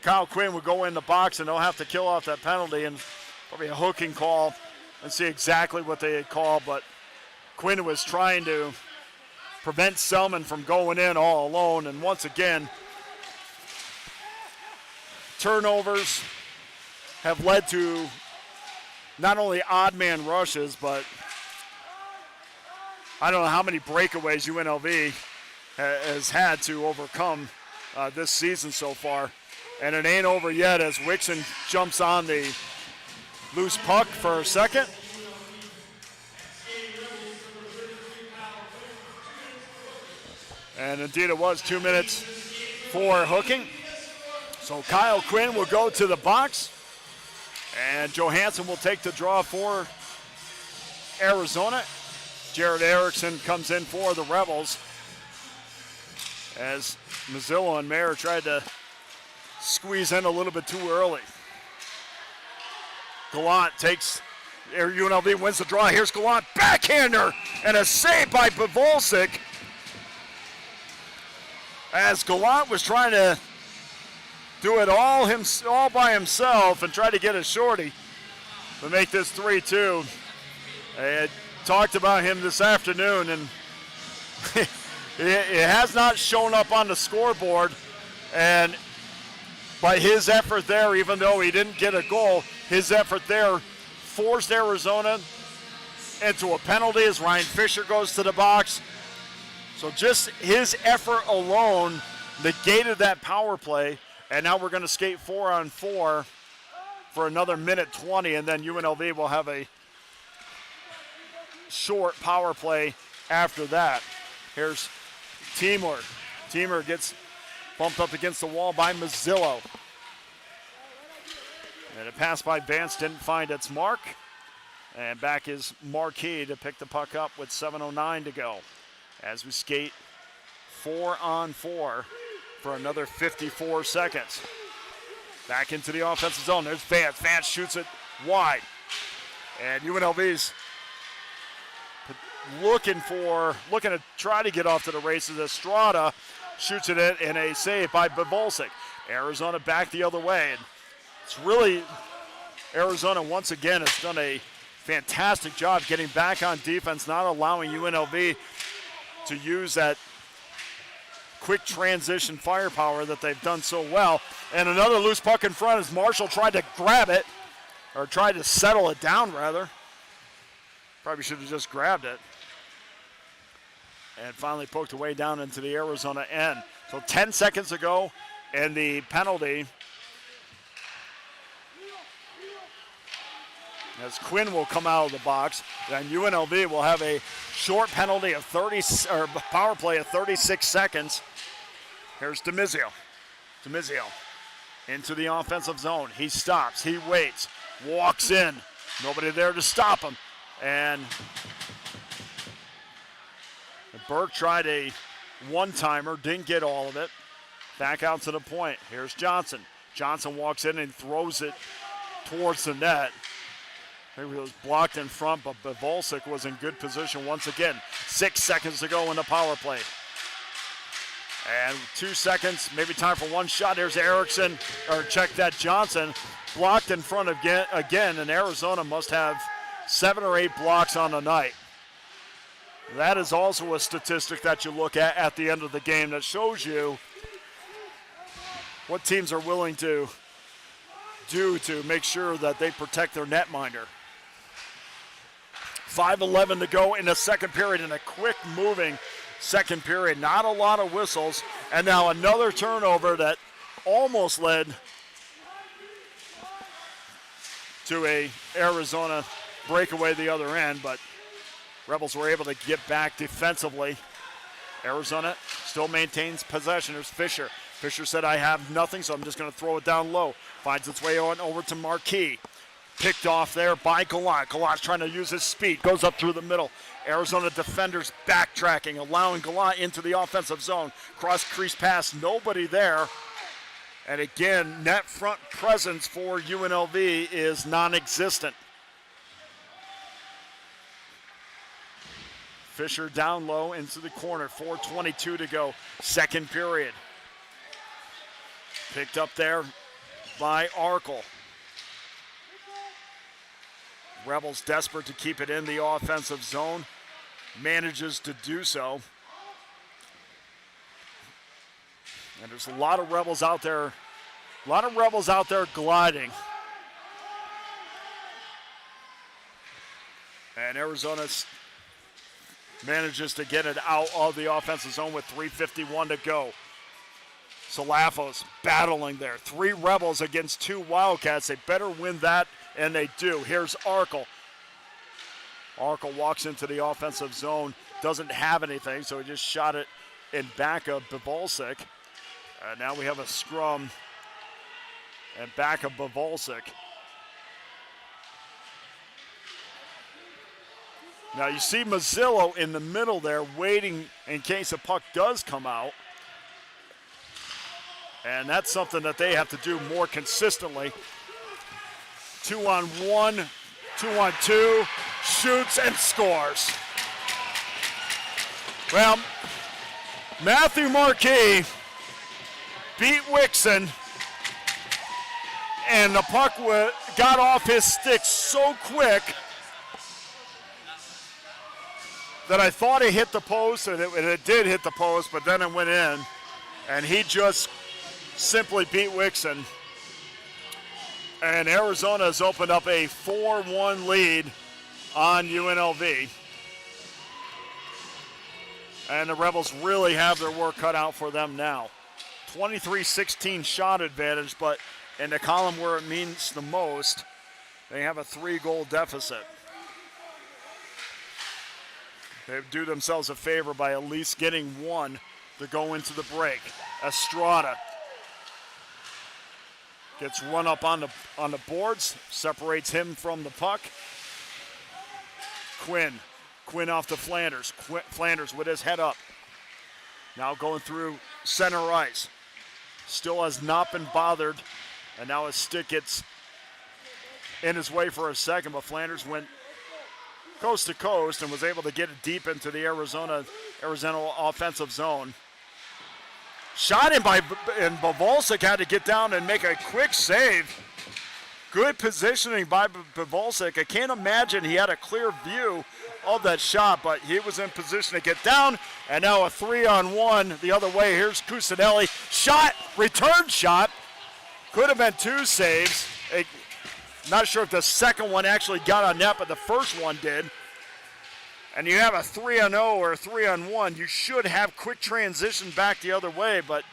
Kyle Quinn will go in the box and they'll have to kill off that penalty and probably a hooking call and see exactly what they had called. But Quinn was trying to prevent Selman from going in all alone. And once again, turnovers have led to not only odd man rushes, but I don't know how many breakaways UNLV has had to overcome this season so far. And it ain't over yet as Wixon jumps on the loose puck for a second. And indeed it was 2 minutes for hooking. So Kyle Quinn will go to the box. And Johansson will take the draw for Arizona. Jared Erickson comes in for the Rebels as Mazzillo and Mayer tried to squeeze in a little bit too early. Gallant takes, UNLV wins the draw. Here's Gallant, backhander, and a save by Pavolsik. As Gallant was trying to do it all by himself and try to get a shorty to make this 3-2. I had talked about him this afternoon, and it has not shown up on the scoreboard. But his effort there, even though he didn't get a goal, his effort there forced Arizona into a penalty as Ryan Fisher goes to the box. So just his effort alone negated that power play. And now we're going to skate 4-on-4 for another minute 20, and then UNLV will have a short power play after that. Here's Timur. Timur gets bumped up against the wall by Mazzillo. And a pass by Vance didn't find its mark. And back is Marquis to pick the puck up with 7:09 to go as we skate 4-on-4 for another 54 seconds. Back into the offensive zone. There's Vance. Vance shoots it wide. And UNLV's looking to try to get off to the races. Estrada shoots it in, and a save by Bobulsic. Arizona back the other way. And it's really, Arizona once again has done a fantastic job getting back on defense, not allowing UNLV to use that quick transition firepower that they've done so well. And another loose puck in front as Marshall tried to grab it, or tried to settle it down rather. Probably should have just grabbed it. And finally poked away down into the Arizona end. So 10 seconds to go, and the penalty as Quinn will come out of the box. Then UNLV will have a short penalty of power play of 36 seconds. Here's DeMizio. DeMizio into the offensive zone. He stops, he waits, walks in. Nobody there to stop him. And Burke tried a one-timer, didn't get all of it. Back out to the point. Here's Johnson. Johnson walks in and throws it towards the net. Maybe it was blocked in front, but Bobulsic was in good position once again. 6 seconds to go in the power play. And 2 seconds, maybe time for one shot. Here's Erickson, or check that, Johnson. Blocked in front again, and Arizona must have 7 or 8 blocks on the night. That is also a statistic that you look at the end of the game that shows you what teams are willing to do to make sure that they protect their netminder. 5:11 to go in the second period, in a quick moving second period. Not a lot of whistles, and now another turnover that almost led to a Arizona breakaway the other end, but Rebels were able to get back defensively. Arizona still maintains possession. There's Fisher. Fisher said, I have nothing, so I'm just going to throw it down low. Finds its way on over to Marquis. Picked off there by Gallant. Gallant's trying to use his speed. Goes up through the middle. Arizona defenders backtracking, allowing Gallant into the offensive zone. Cross crease pass, nobody there. And again, net front presence for UNLV is non-existent. Fisher down low into the corner. 4:22 to go. Second period. Picked up there by Arkle. Rebels desperate to keep it in the offensive zone. Manages to do so. And there's a lot of Rebels out there. Gliding. And Arizona manages to get it out of the offensive zone with 3:51 to go. Salafos battling there. 3 Rebels against 2 Wildcats. They better win that, and they do. Here's Arkle. Arkle walks into the offensive zone. Doesn't have anything, so he just shot it in back of Bobulsic. Now we have a scrum and back of Bobulsic. Now you see Mazzillo in the middle there waiting in case a puck does come out. And that's something that they have to do more consistently. 2-on-1, 2-on-2, shoots and scores. Well, Matthew Marquis beat Wixon, and the puck got off his stick so quick that I thought it hit the post, and it did hit the post, but then it went in, and he just simply beat Wixon. And Arizona has opened up a 4-1 lead on UNLV. And the Rebels really have their work cut out for them now. 23-16 shot advantage, but in the column where it means the most, they have a 3-goal deficit. They do themselves a favor by at least getting one to go into the break. Estrada gets run up on the boards, separates him from the puck. Quinn off to Flanders. Flanders with his head up. Now going through center ice. Still has not been bothered, and now his stick gets in his way for a second, but Flanders went coast to coast and was able to get it deep into the Arizona offensive zone. Shot in and Bavolsic had to get down and make a quick save. Good positioning by Bavolsic. I can't imagine he had a clear view of that shot, but he was in position to get down, and now a 3-on-1 the other way. Here's Cusinelli. Shot, return shot. Could have been 2 saves. Not sure if the second one actually got on net, but the first one did. And you have a 3-on-0 or a 3-on-1. You should have quick transition back the other way, but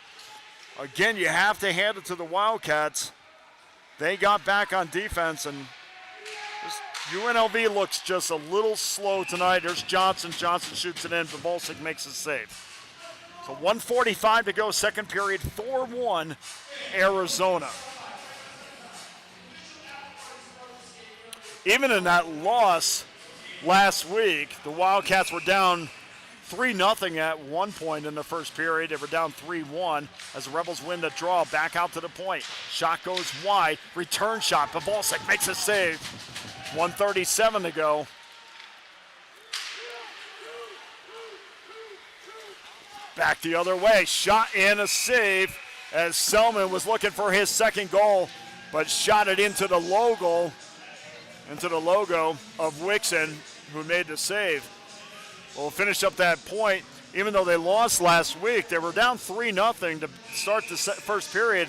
again, you have to hand it to the Wildcats. They got back on defense, and UNLV looks just a little slow tonight. There's Johnson. Johnson shoots it in. Bavolsic makes a save. So 1:45 to go, second period, 4-1 Arizona. Even in that loss last week, the Wildcats were down 3-0 at one point in the first period. They were down 3-1 as the Rebels win the draw. Back out to the point. Shot goes wide. Return shot. Bavolsic makes a save. 1:37 to go. Back the other way. Shot and a save as Selman was looking for his second goal, but shot it into the logo of Wixon, who made the save. We'll finish up that point. Even though they lost last week, they were down 3-0 to start the first period.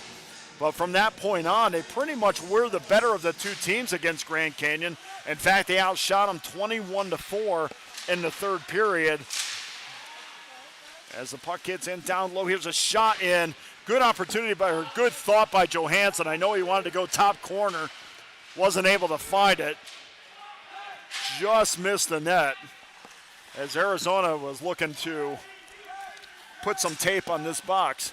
But from that point on, they pretty much were the better of the two teams against Grand Canyon. In fact, they outshot them 21-4 in the third period. As the puck gets in down low, here's a shot in. Good opportunity or good thought by Johansson. I know he wanted to go top corner. Wasn't able to find it. Just missed the net. As Arizona was looking to put some tape on this box.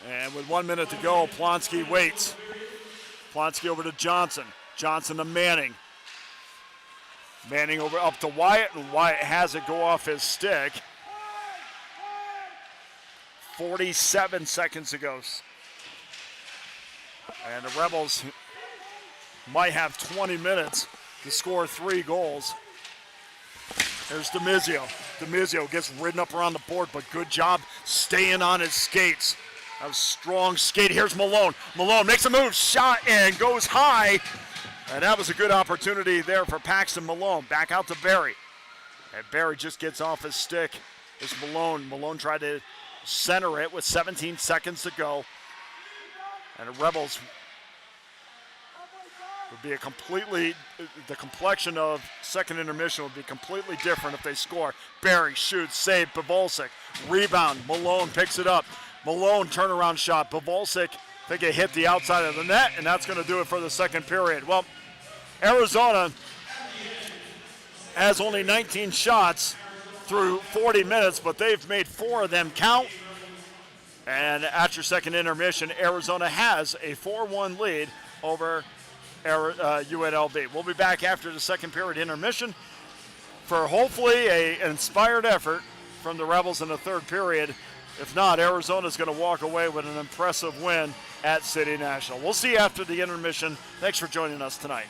And with 1 minute to go, Plonsky waits. Plonsky over to Johnson. Johnson to Manning. Manning over up to Wyatt, and Wyatt has it go off his stick. 47 seconds to go. And the Rebels might have 20 minutes to score 3 goals. There's DeMizio. DeMizio gets ridden up around the board, but good job staying on his skates. A strong skate. Here's Malone. Malone makes a move, shot, and goes high. And that was a good opportunity there for Paxton Malone. Back out to Barry. And Barry just gets off his stick. It's Malone. Malone tried to center it with 17 seconds to go. And the Rebels would be the complexion of second intermission would be completely different if they score. Barry shoots, save, Bavolsic. Rebound, Malone picks it up. Malone turnaround shot. Bavolsic, I think it hit the outside of the net, and that's going to do it for the second period. Well, Arizona has only 19 shots through 40 minutes, but they've made 4 of them count. And at your second intermission, Arizona has a 4-1 lead over UNLV. We'll be back after the second period intermission for hopefully an inspired effort from the Rebels in the third period. If not, Arizona's going to walk away with an impressive win at City National. We'll see you after the intermission. Thanks for joining us tonight.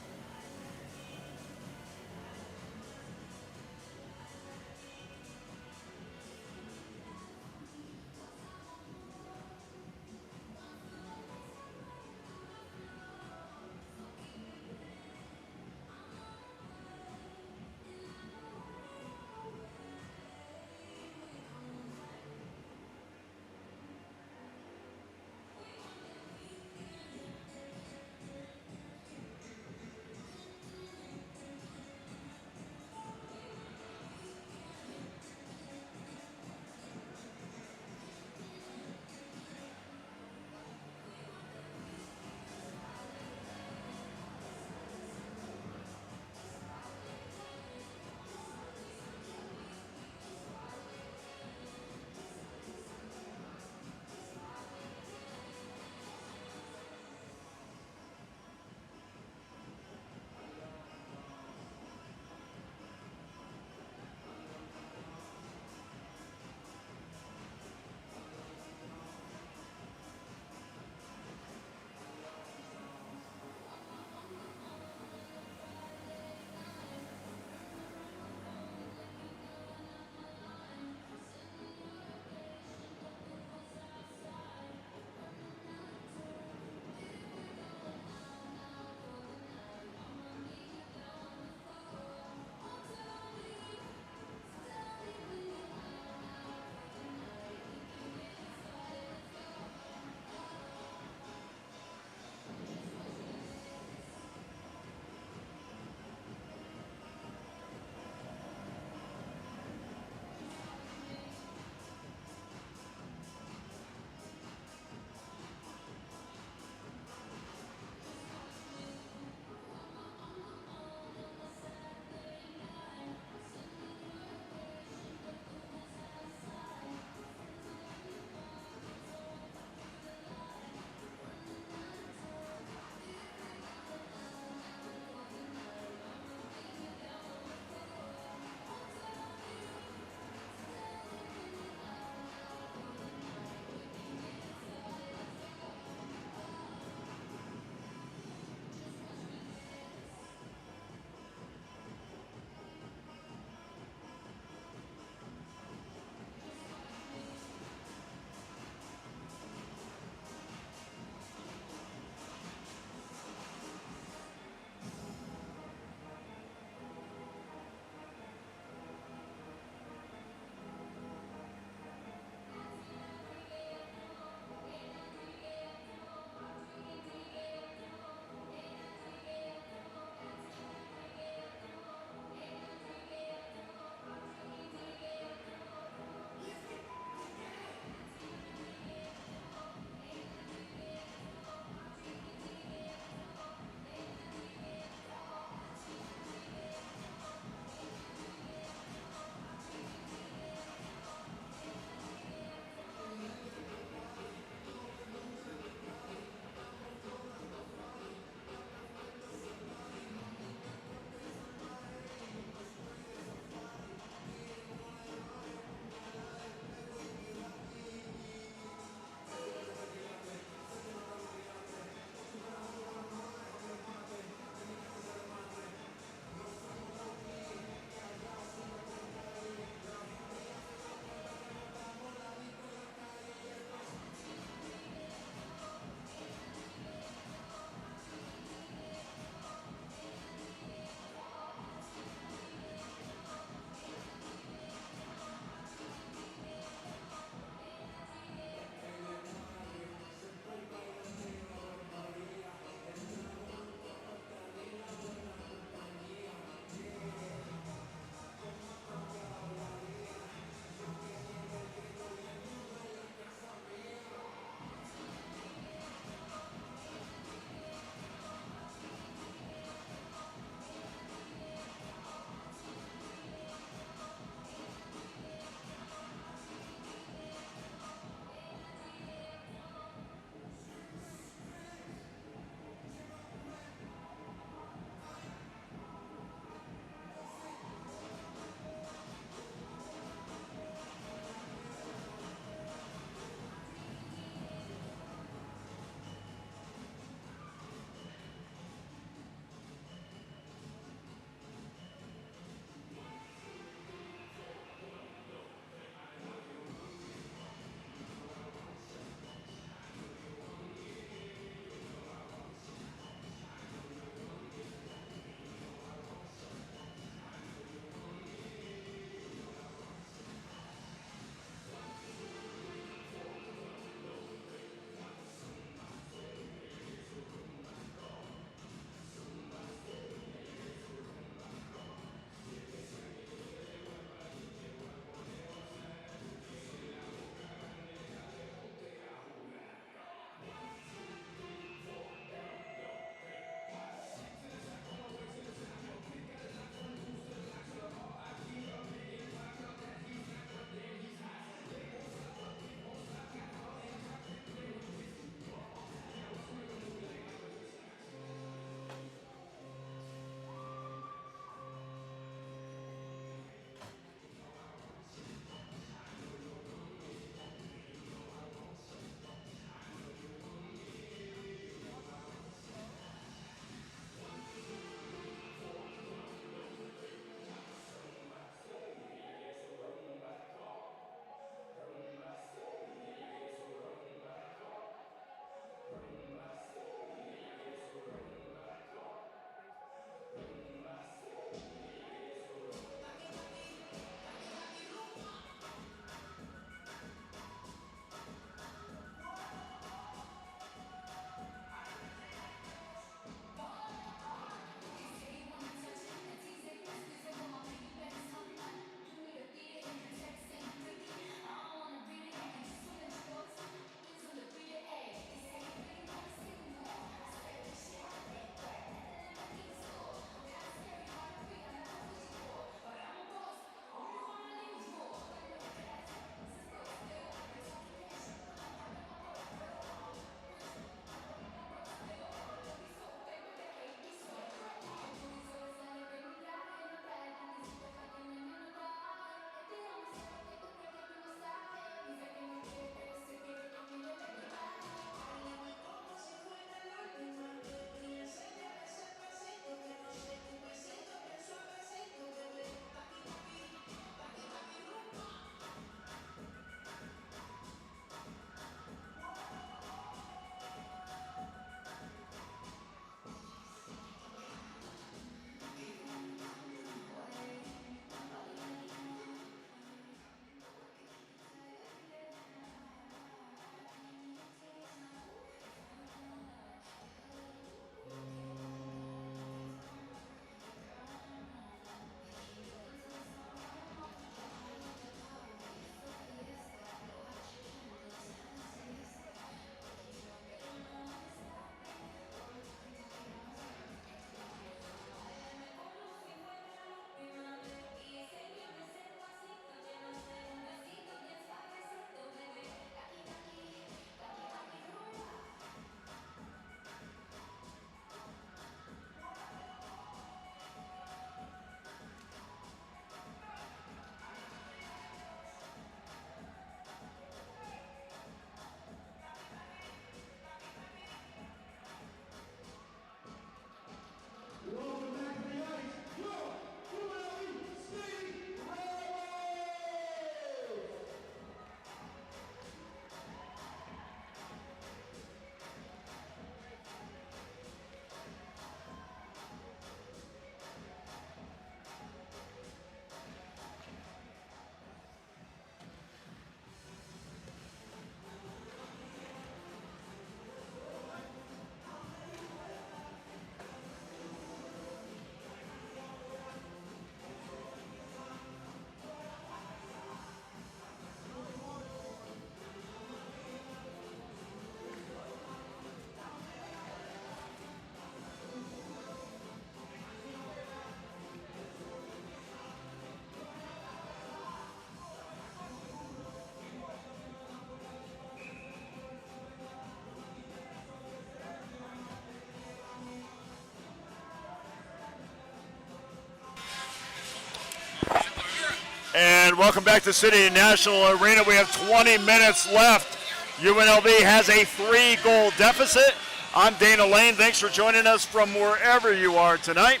And welcome back to City National Arena. We have 20 minutes left. UNLV has a 3-goal deficit. I'm Dana Lane. Thanks for joining us from wherever you are tonight.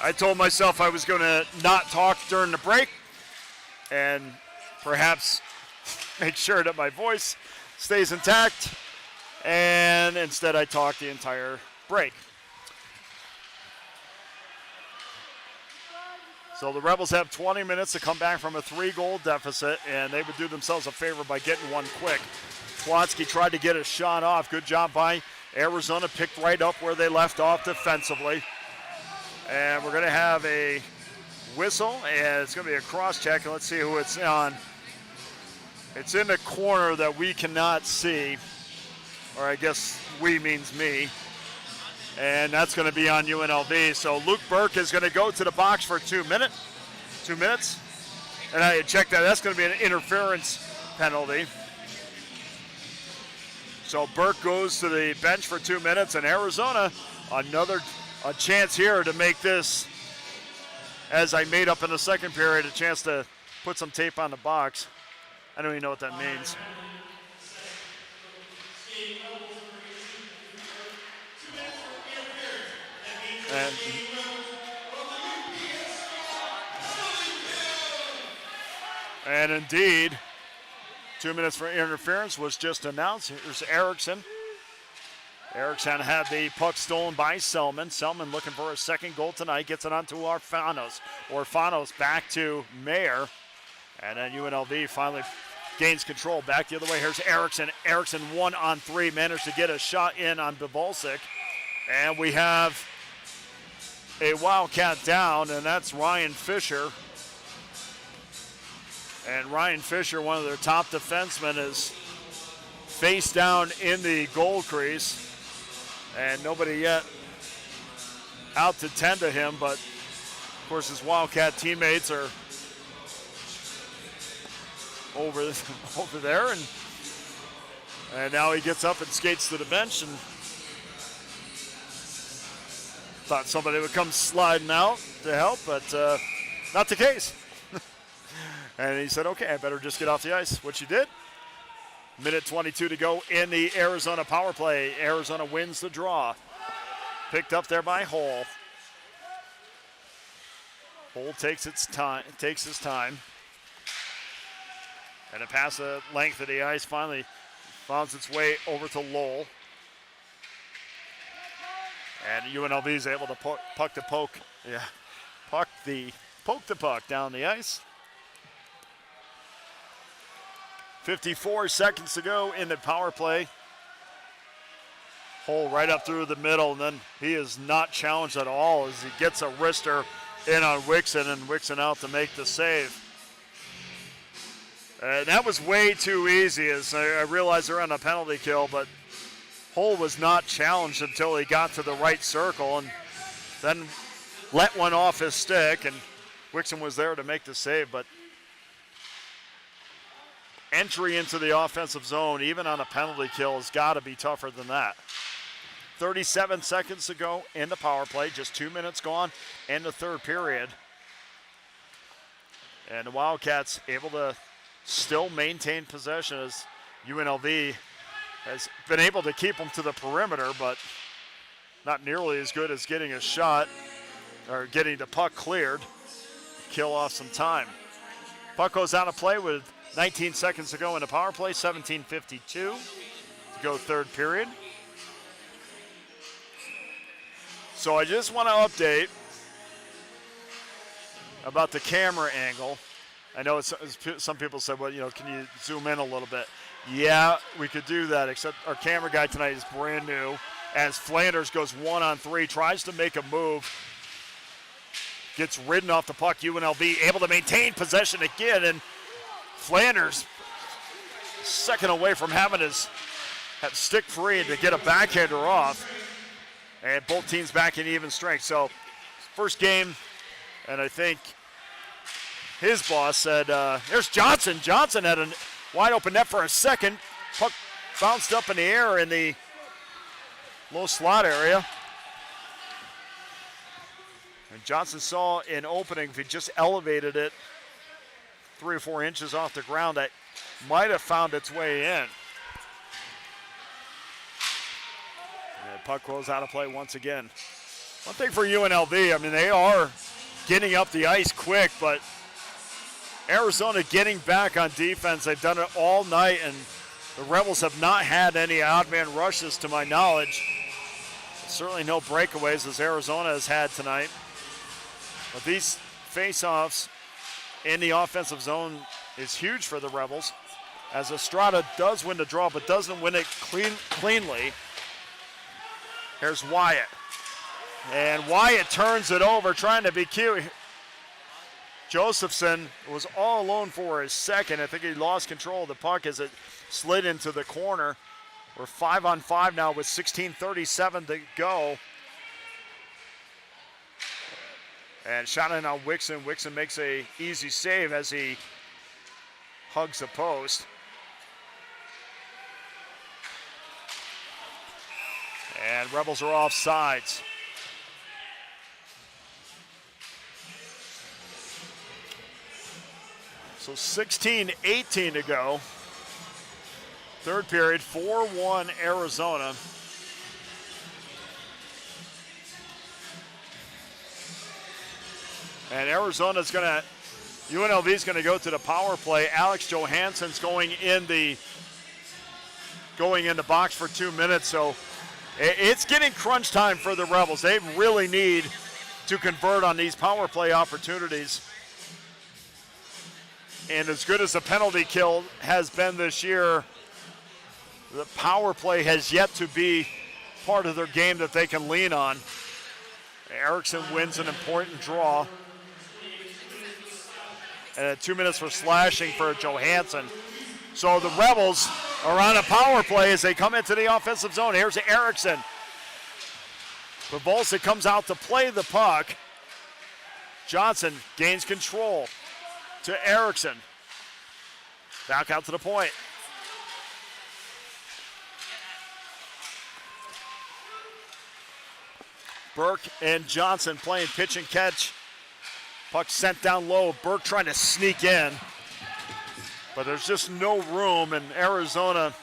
I told myself I was going to not talk during the break and perhaps make sure that my voice stays intact. And instead I talked the entire break. So the Rebels have 20 minutes to come back from a 3-goal deficit, and they would do themselves a favor by getting one quick. Plotsky tried to get a shot off. Good job by Arizona. Picked right up where they left off defensively. And we're going to have a whistle, and it's going to be a cross-check, and let's see who it's on. It's in the corner that we cannot see, or I guess we means me. And that's going to be on UNLV. So Luke Burke is going to go to the box for 2 minutes. And I checked that. That's going to be an interference penalty. So Burke goes to the bench for 2 minutes. And Arizona, a chance here to make this, as I made up in the second period, a chance to put some tape on the box. I don't even know what that means. And indeed, 2 minutes for interference was just announced. Here's Erickson. Erickson had the puck stolen by Selman. Selman looking for a second goal tonight. Gets it onto Orfanos. Orfanos back to Mayer. And then UNLV finally gains control. Back the other way. Here's Erickson. Erickson 1-on-3. Managed to get a shot in on Bivolcic. And we have a Wildcat down, and that's Ryan Fisher. And Ryan Fisher, one of their top defensemen, is face down in the goal crease. And nobody yet out to tend to him, but of course his Wildcat teammates are over there. And now he gets up and skates to the bench, and thought somebody would come sliding out to help, but not the case. And he said, okay, I better just get off the ice, which he did. Minute 22 to go in the Arizona power play. Arizona wins the draw. Picked up there by Hull. Hull takes his time. And a pass the length of the ice finally finds its way over to Lowell. And UNLV is able to poke the puck down the ice. 54 seconds to go in the power play. Hull right up through the middle, and then he is not challenged at all as he gets a wrister in on Wixon, and Wixon out to make the save. And that was way too easy, as I realize they're on a penalty kill, but Hull was not challenged until he got to the right circle and then let one off his stick, and Wixon was there to make the save. But entry into the offensive zone, even on a penalty kill, has got to be tougher than that. 37 seconds to go in the power play, just 2 minutes gone in the third period. And the Wildcats able to still maintain possession as UNLV has been able to keep them to the perimeter, but not nearly as good as getting a shot or getting the puck cleared, kill off some time. Puck goes out of play with 19 seconds to go in the power play, 17:52 to go third period. So I just want to update about the camera angle. I know some people said, well, can you zoom in a little bit? Yeah, we could do that, except our camera guy tonight is brand new. As Flanders goes 1-on-3, tries to make a move, gets ridden off the puck. UNLV able to maintain possession again, and Flanders second away from having his stick free and to get a backhander off. And both teams back in even strength. So first game, and I think his boss said, there's Johnson. Johnson had a wide open net for a second. Puck bounced up in the air in the low slot area. And Johnson saw an opening. If he just elevated it 3 or 4 inches off the ground that might have found its way in. And puck goes out of play once again. One thing for UNLV, I mean, they are getting up the ice quick, but Arizona getting back on defense. They've done it all night, and the Rebels have not had any odd man rushes to my knowledge. Certainly no breakaways as Arizona has had tonight. But these face-offs in the offensive zone is huge for the Rebels, as Estrada does win the draw but doesn't win it cleanly. Here's Wyatt. And Wyatt turns it over, trying to be cute. Josephson was all alone for his second. I think he lost control of the puck as it slid into the corner. We're 5-on-5 now with 16:37 to go. And shot in on Wixon. Wixon makes a easy save as he hugs the post. And Rebels are off sides. So 16:18 to go. Third period, 4-1 Arizona. And UNLV's going to go to the power play. Alex Johansson's going in the box for 2 minutes. So it's getting crunch time for the Rebels. They really need to convert on these power play opportunities. And as good as the penalty kill has been this year, the power play has yet to be part of their game that they can lean on. Erickson wins an important draw. And 2 minutes for slashing for Johansson. So the Rebels are on a power play as they come into the offensive zone. Here's Erickson. Volsa comes out to play the puck. Johnson gains control to Erickson. Back out to the point. Burke and Johnson playing pitch and catch. Puck sent down low. Burke trying to sneak in. But there's just no room, and Arizona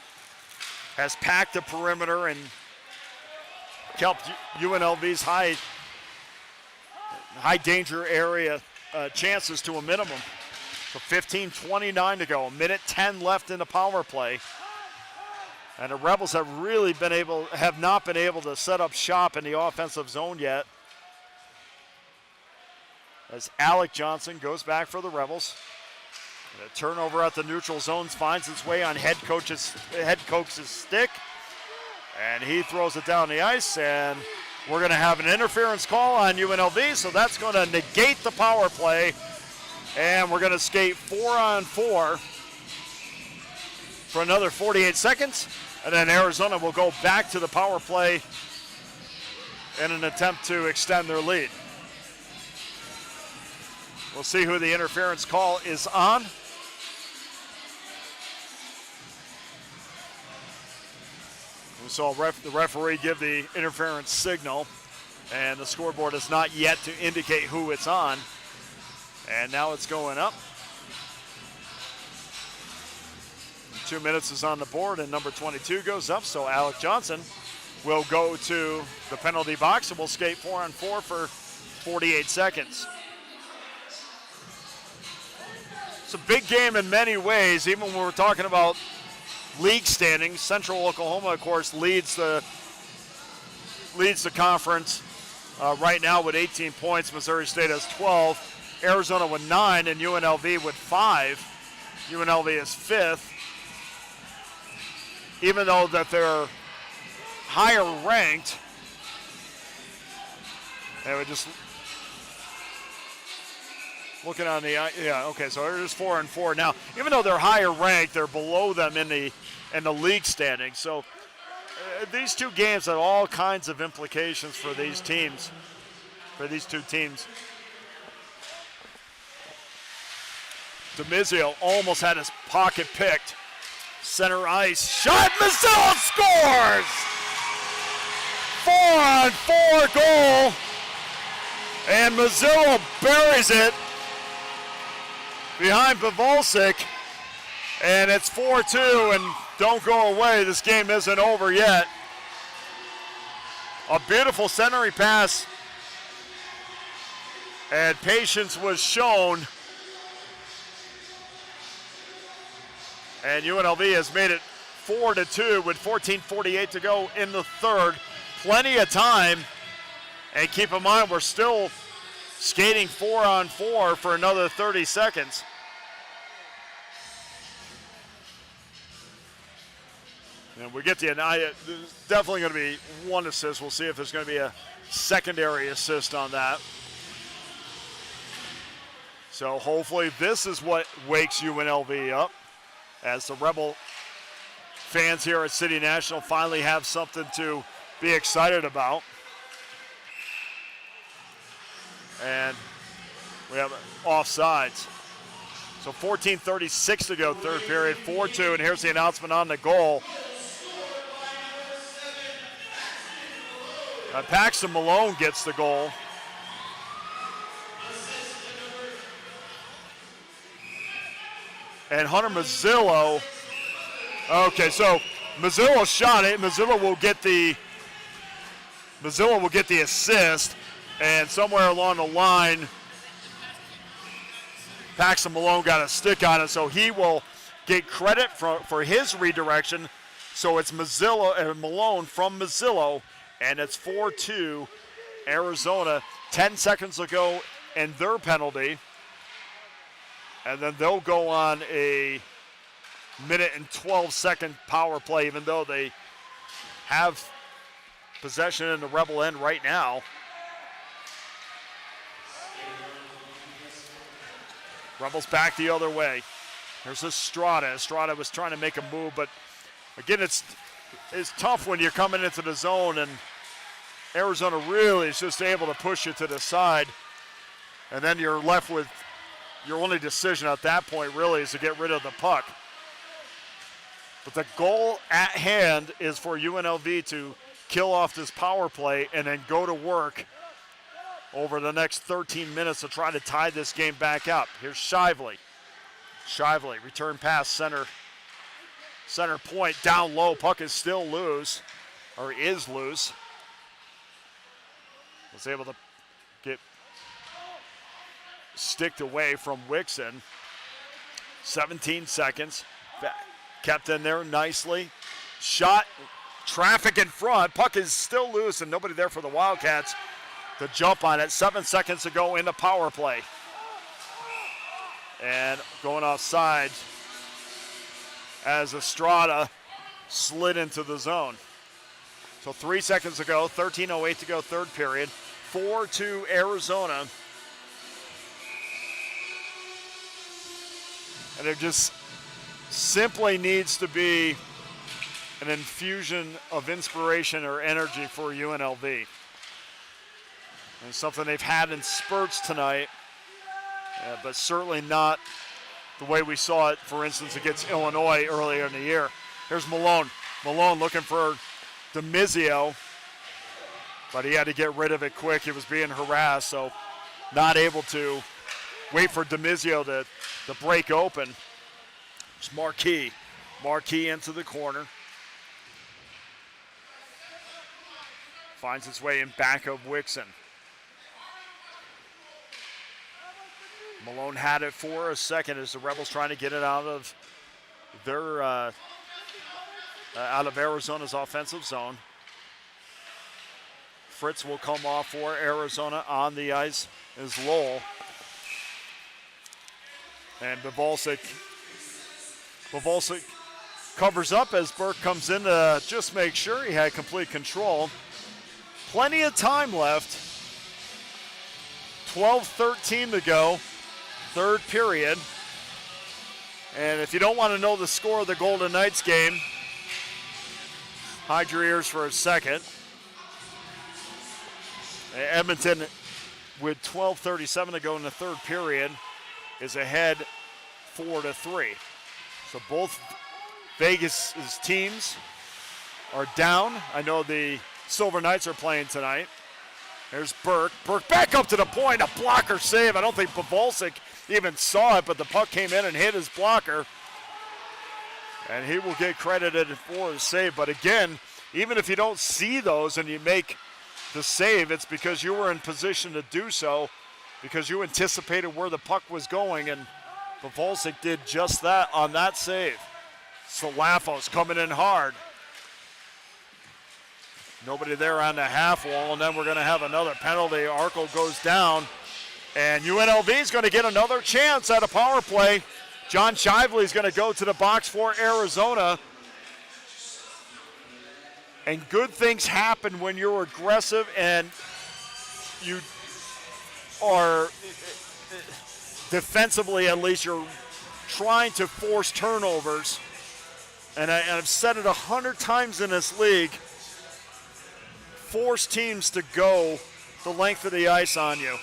has packed the perimeter and kept UNLV's high danger area chances to a minimum. So 15:29 to go. 1:10 left in the power play. And the Rebels have not been able to set up shop in the offensive zone yet. As Alec Johnson goes back for the Rebels. And a turnover at the neutral zones finds its way on head coach's stick. And he throws it down the ice, and we're going to have an interference call on UNLV, so that's going to negate the power play. And we're going to skate 4-on-4 for another 48 seconds. And then Arizona will go back to the power play in an attempt to extend their lead. We'll see who the interference call is on. We saw the referee give the interference signal, and the scoreboard is not yet to indicate who it's on. And now it's going up. 2 minutes is on the board, and number 22 goes up, so Alec Johnson will go to the penalty box, and we'll skate 4-on-4 for 48 seconds. It's a big game in many ways, even when we're talking about league standings. Central Oklahoma, of course, leads the conference right now with 18 points. Missouri State has 12. Arizona with 9, and UNLV with 5. UNLV is 5th. Even though that they're higher ranked, they would just looking on the so they're just 4-4 now. Even though they're higher ranked, they're below them in the league standing. So these two games have all kinds of implications for these teams, for these two teams. DeMizio almost had his pocket picked. Center ice, shot, Mazzillo scores! 4-on-4 goal, and Mazzillo buries it. behind Pavolsik, and it's 4-2, and don't go away. This game isn't over yet. A beautiful centering pass, and patience was shown. And UNLV has made it 4-2 with 14:48 to go in the third. Plenty of time. And keep in mind, we're still skating 4-on-4 for another 30 seconds. And we get the, there's definitely going to be one assist. We'll see if there's going to be a secondary assist on that. So hopefully this is what wakes UNLV up, as the Rebel fans here at City National finally have something to be excited about. And we have offsides. So 14:36 to go, third period, 4-2, and here's the announcement on the goal. Paxton Malone gets the goal. And Hunter Mazzillo, okay, so Mazzillo shot it. Mazzillo will get the assist. And somewhere along the line, Paxton Malone got a stick on it, so he will get credit for his redirection. So it's Malone from Mazzillo, and it's 4-2 Arizona. 10 seconds to go in their penalty. And then they'll go on a minute and 12-second power play, even though they have possession in the Rebel end right now. Rebels back the other way. There's Estrada. Estrada was trying to make a move, but again, it's tough when you're coming into the zone, and Arizona really is just able to push you to the side, and then you're left with your only decision at that point really is to get rid of the puck. But the goal at hand is for UNLV to kill off this power play and then go to work over the next 13 minutes to try to tie this game back up. Here's Shively. Shively, return pass, center point, down low. Puck is still loose, or is loose. Was able to get sticked away from Wixon. 17 seconds. Kept in there nicely. Shot, traffic in front. Puck is still loose and nobody there for the Wildcats to jump on it. 7 seconds to go in the power play. And going offside as Estrada slid into the zone. So 3 seconds to go, 13:08 to go, third period. 4-2 Arizona. And there just simply needs to be an infusion of inspiration or energy for UNLV. And something they've had in spurts tonight, but certainly not the way we saw it, for instance, against Illinois earlier in the year. Here's Malone. Malone looking for DeMizio, but he had to get rid of it quick. He was being harassed, so not able to wait for DeMizio to break open. It's Marquis. Marquis into the corner. Finds its way in back of Wixon. Malone had it for a second as the Rebels trying to get it out of their out of Arizona's offensive zone. Fritz will come off for Arizona. On the ice is Lowell. And Pavolsik covers up as Burke comes in to just make sure he had complete control. Plenty of time left. 12:13 to go. Third period. And if you don't want to know the score of the Golden Knights game, hide your ears for a second. Edmonton, with 12:37 to go in the third period, is ahead 4-3. So both Vegas' teams are down. I know the Silver Knights are playing tonight. There's Burke. Burke back up to the point, a blocker save. I don't think Pavolsik even saw it, but the puck came in and hit his blocker. And he will get credited for his save. But again, even if you don't see those and you make the save, it's because you were in position to do so, because you anticipated where the puck was going, and Pavolsik did just that on that save. Salafos coming in hard. Nobody there on the half wall, and then we're going to have another penalty. Arco goes down, and UNLV is going to get another chance at a power play. John Shively is going to go to the box for Arizona. And good things happen when you're aggressive and you are, defensively at least, you're trying to force turnovers. And I've said it 100 times in this league, force teams to go the length of the ice on you.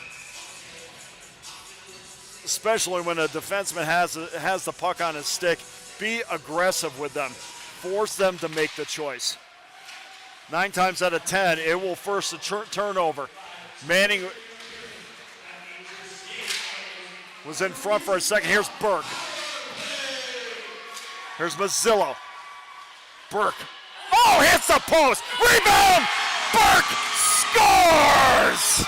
Especially when a defenseman has the puck on his stick. Be aggressive with them. Force them to make the choice. 9 times out of 10, it will force a turnover. Manning was in front for a second. Here's Burke. Here's Mazzillo. Burke. Oh, hits the post. Rebound. Burke scores.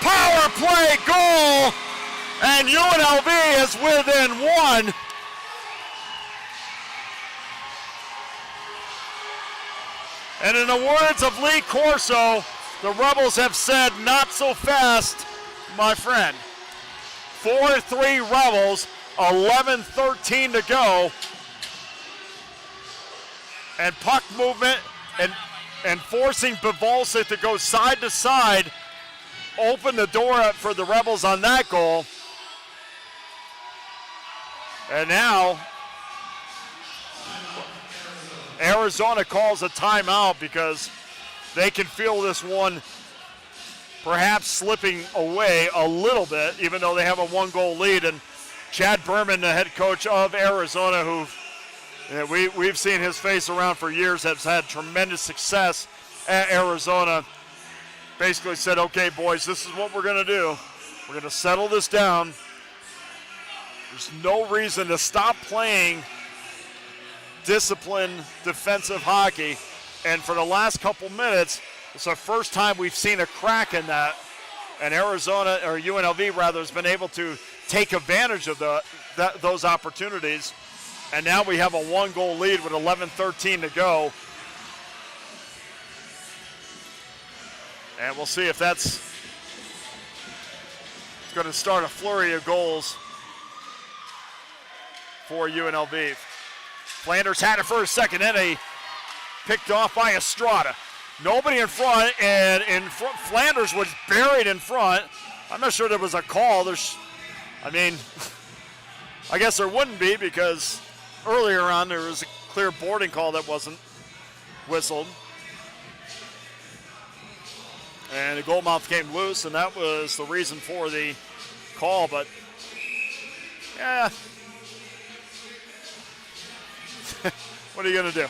Power play goal. And UNLV is within 1. And in the words of Lee Corso, the Rebels have said, not so fast, my friend. 4-3 Rebels, 11:13 to go. And puck movement and forcing Pavolsik to go side to side opened the door up for the Rebels on that goal. And now Arizona calls a timeout because they can feel this one perhaps slipping away a little bit, even though they have a 1-goal lead. And Chad Berman, the head coach of Arizona, who we've seen his face around for years, has had tremendous success at Arizona, basically said, okay, boys, this is what we're going to do. We're going to settle this down. There's no reason to stop playing disciplined defensive hockey. And for the last couple minutes, it's the first time we've seen a crack in that. And Arizona, or UNLV rather, has been able to take advantage of those opportunities. And now we have a 1-goal lead with 11:13 to go. And we'll see if that's going to start a flurry of goals for UNLV. Flanders had it for a second, then he picked off by Estrada. Nobody in front, and Flanders was buried in front. I'm not sure there was a call. I guess there wouldn't be, because earlier on there was a clear boarding call that wasn't whistled. And the goalmouth came loose, and that was the reason for the call. But, yeah. What are you going to do?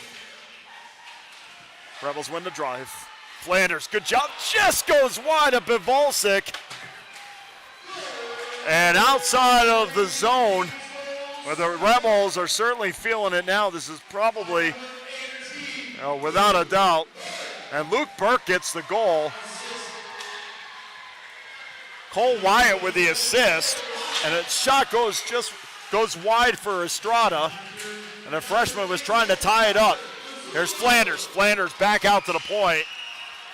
Rebels win the drive. Flanders, good job. Just goes wide of Pavolsik. And outside of the zone, where the Rebels are certainly feeling it now, this is probably, without a doubt. And Luke Burke gets the goal. Cole Wyatt with the assist. And a shot goes wide for Estrada. And the freshman was trying to tie it up. There's Flanders. Flanders back out to the point.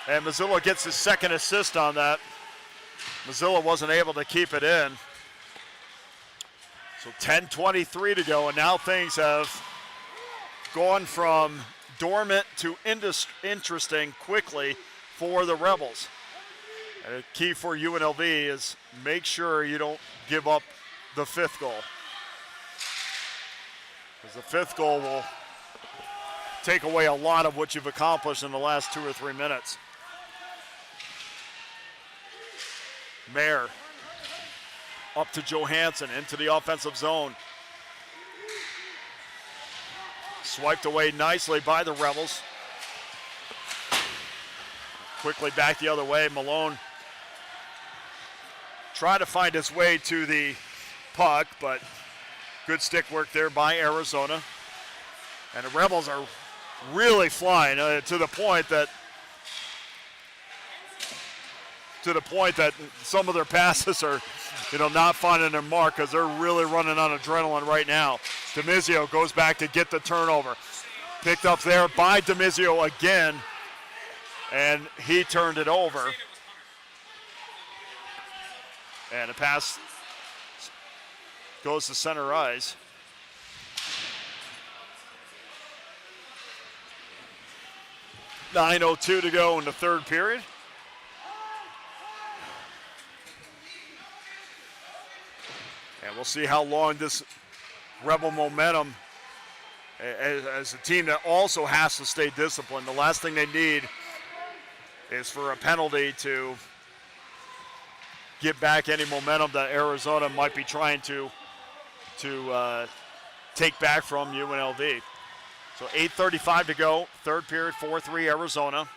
And Mazzillo gets his second assist on that. Mazzillo wasn't able to keep it in. So 10:23 to go, and now things have gone from dormant to interesting quickly for the Rebels. And the key for UNLV is make sure you don't give up the 5th goal. Because the 5th goal will take away a lot of what you've accomplished in the last 2 or 3 minutes. Mayer up to Johansson into the offensive zone. Swiped away nicely by the Rebels. Quickly back the other way. Malone try to find his way to the puck, but good stick work there by Arizona. And the Rebels are really flying to the point that some of their passes are, not finding their mark because they're really running on adrenaline right now. DiMizio goes back to get the turnover. Picked up there by DiMizio again, and he turned it over. And the pass goes to center ice. .9:02 to go in the third period. And we'll see how long this Rebel momentum, as a team that also has to stay disciplined. The last thing they need is for a penalty to get back any momentum that Arizona might be trying to take back from UNLV. So 8:35 to go, third period, 4-3 Arizona.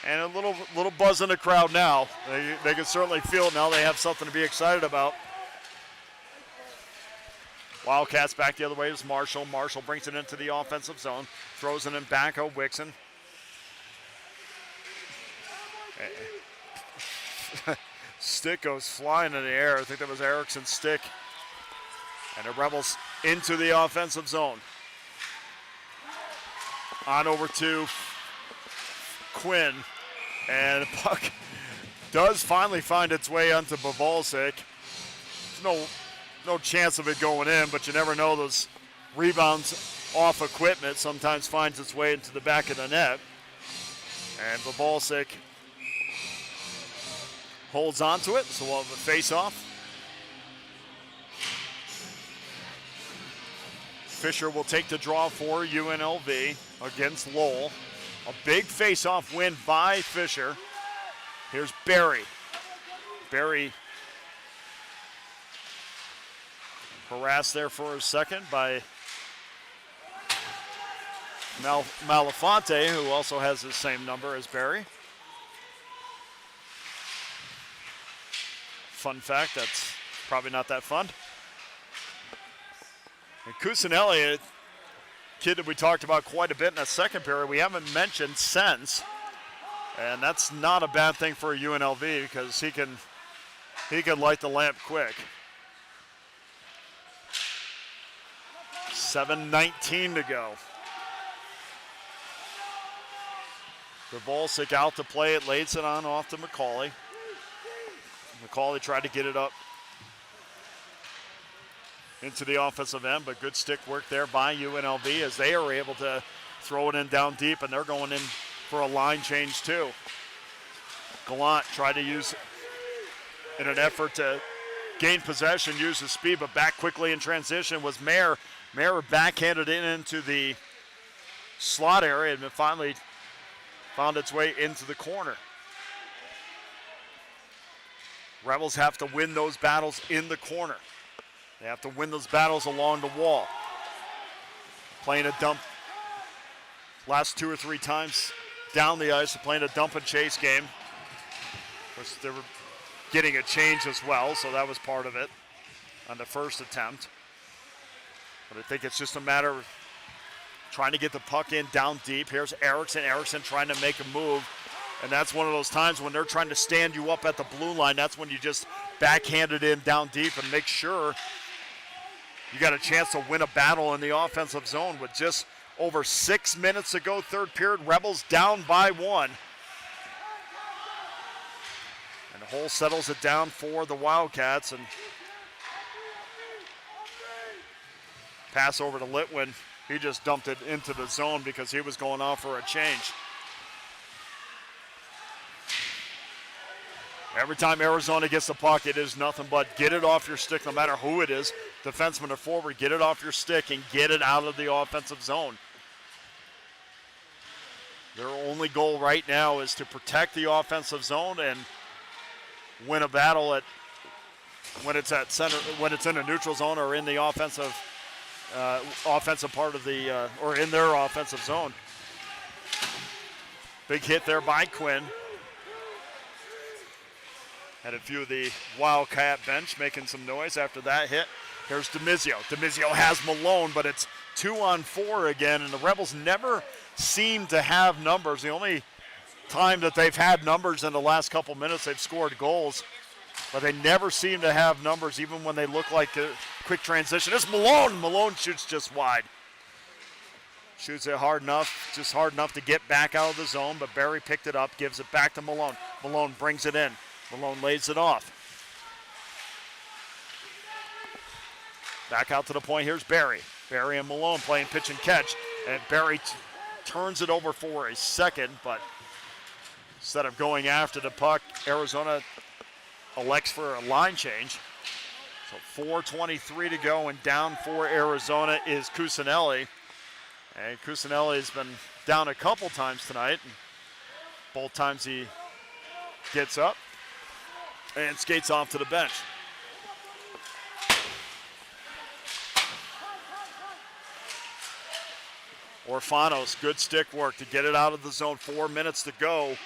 And a little buzz in the crowd now. They can certainly feel it now. They have something to be excited about. Wildcats back the other way is Marshall. Marshall brings it into the offensive zone, throws it in back of Wixon. Stick goes flying in the air. I think that was Erickson's stick. And the Rebels into the offensive zone. On over to Quinn. And the puck does finally find its way onto Bavalsik. There's no chance of it going in, but you never know. Those rebounds off equipment sometimes finds its way into the back of the net. And Bavalsik holds on to it, so we'll have a face-off. Fisher will take the draw for UNLV against Lowell. A big face-off win by Fisher. Here's Barry. Barry harassed there for a second by Malafante, who also has the same number as Barry. Fun fact, that's probably not that fun. And Cusinelli, a kid that we talked about quite a bit in that second period, we haven't mentioned since. And that's not a bad thing for UNLV because he can light the lamp quick. 7:19 to go. Bavalsik out to play it, lays it on off to McCauley. McCauley tried to get it up into the offensive end, but good stick work there by UNLV as they are able to throw it in down deep, and they're going in for a line change too. Gallant tried to use, in an effort to gain possession, use his speed, but back quickly in transition was Mayer. Mayer backhanded it into the slot area and finally found its way into the corner. Rebels have to win those battles in the corner. They have to win those battles along the wall. Playing a dump last 2 or 3 times down the ice, playing a dump and chase game. Of course, they were getting a change as well, so that was part of it on the first attempt. But I think it's just a matter of trying to get the puck in down deep. Here's Erickson. Erickson trying to make a move. And that's one of those times when they're trying to stand you up at the blue line. That's when you just backhand it in down deep and make sure you got a chance to win a battle in the offensive zone. With just over 6 minutes to go, third period, Rebels down by 1. And Hull settles it down for the Wildcats. And pass over to Litwin. He just dumped it into the zone because he was going off for a change. Every time Arizona gets the puck, it is nothing but get it off your stick, no matter who it is, defenseman or forward, get it off your stick and get it out of the offensive zone. Their only goal right now is to protect the offensive zone and win a battle when it's at center, when it's in a neutral zone or in the offensive part of the or in their offensive zone. Big hit there by Quinn. Had a few of the Wildcat bench making some noise after that hit. Here's DeMizio. DeMizio has Malone, but it's 2-on-4 again, and the Rebels never seem to have numbers. The only time that they've had numbers in the last couple minutes, they've scored goals, but they never seem to have numbers even when they look like a quick transition. It's Malone. Malone shoots just wide. Shoots it hard enough, just hard enough to get back out of the zone, but Barry picked it up, gives it back to Malone. Malone brings it in. Malone lays it off. Back out to the point, here's Barry. Barry and Malone playing pitch and catch, and Barry turns it over for a second, but instead of going after the puck, Arizona elects for a line change. So 4:23 to go, and down for Arizona is Cusinelli. And Cusinelli's been down a couple times tonight. And both times he gets up and skates off to the bench. Orfanos, good stick work to get it out of the zone. 4 minutes to go.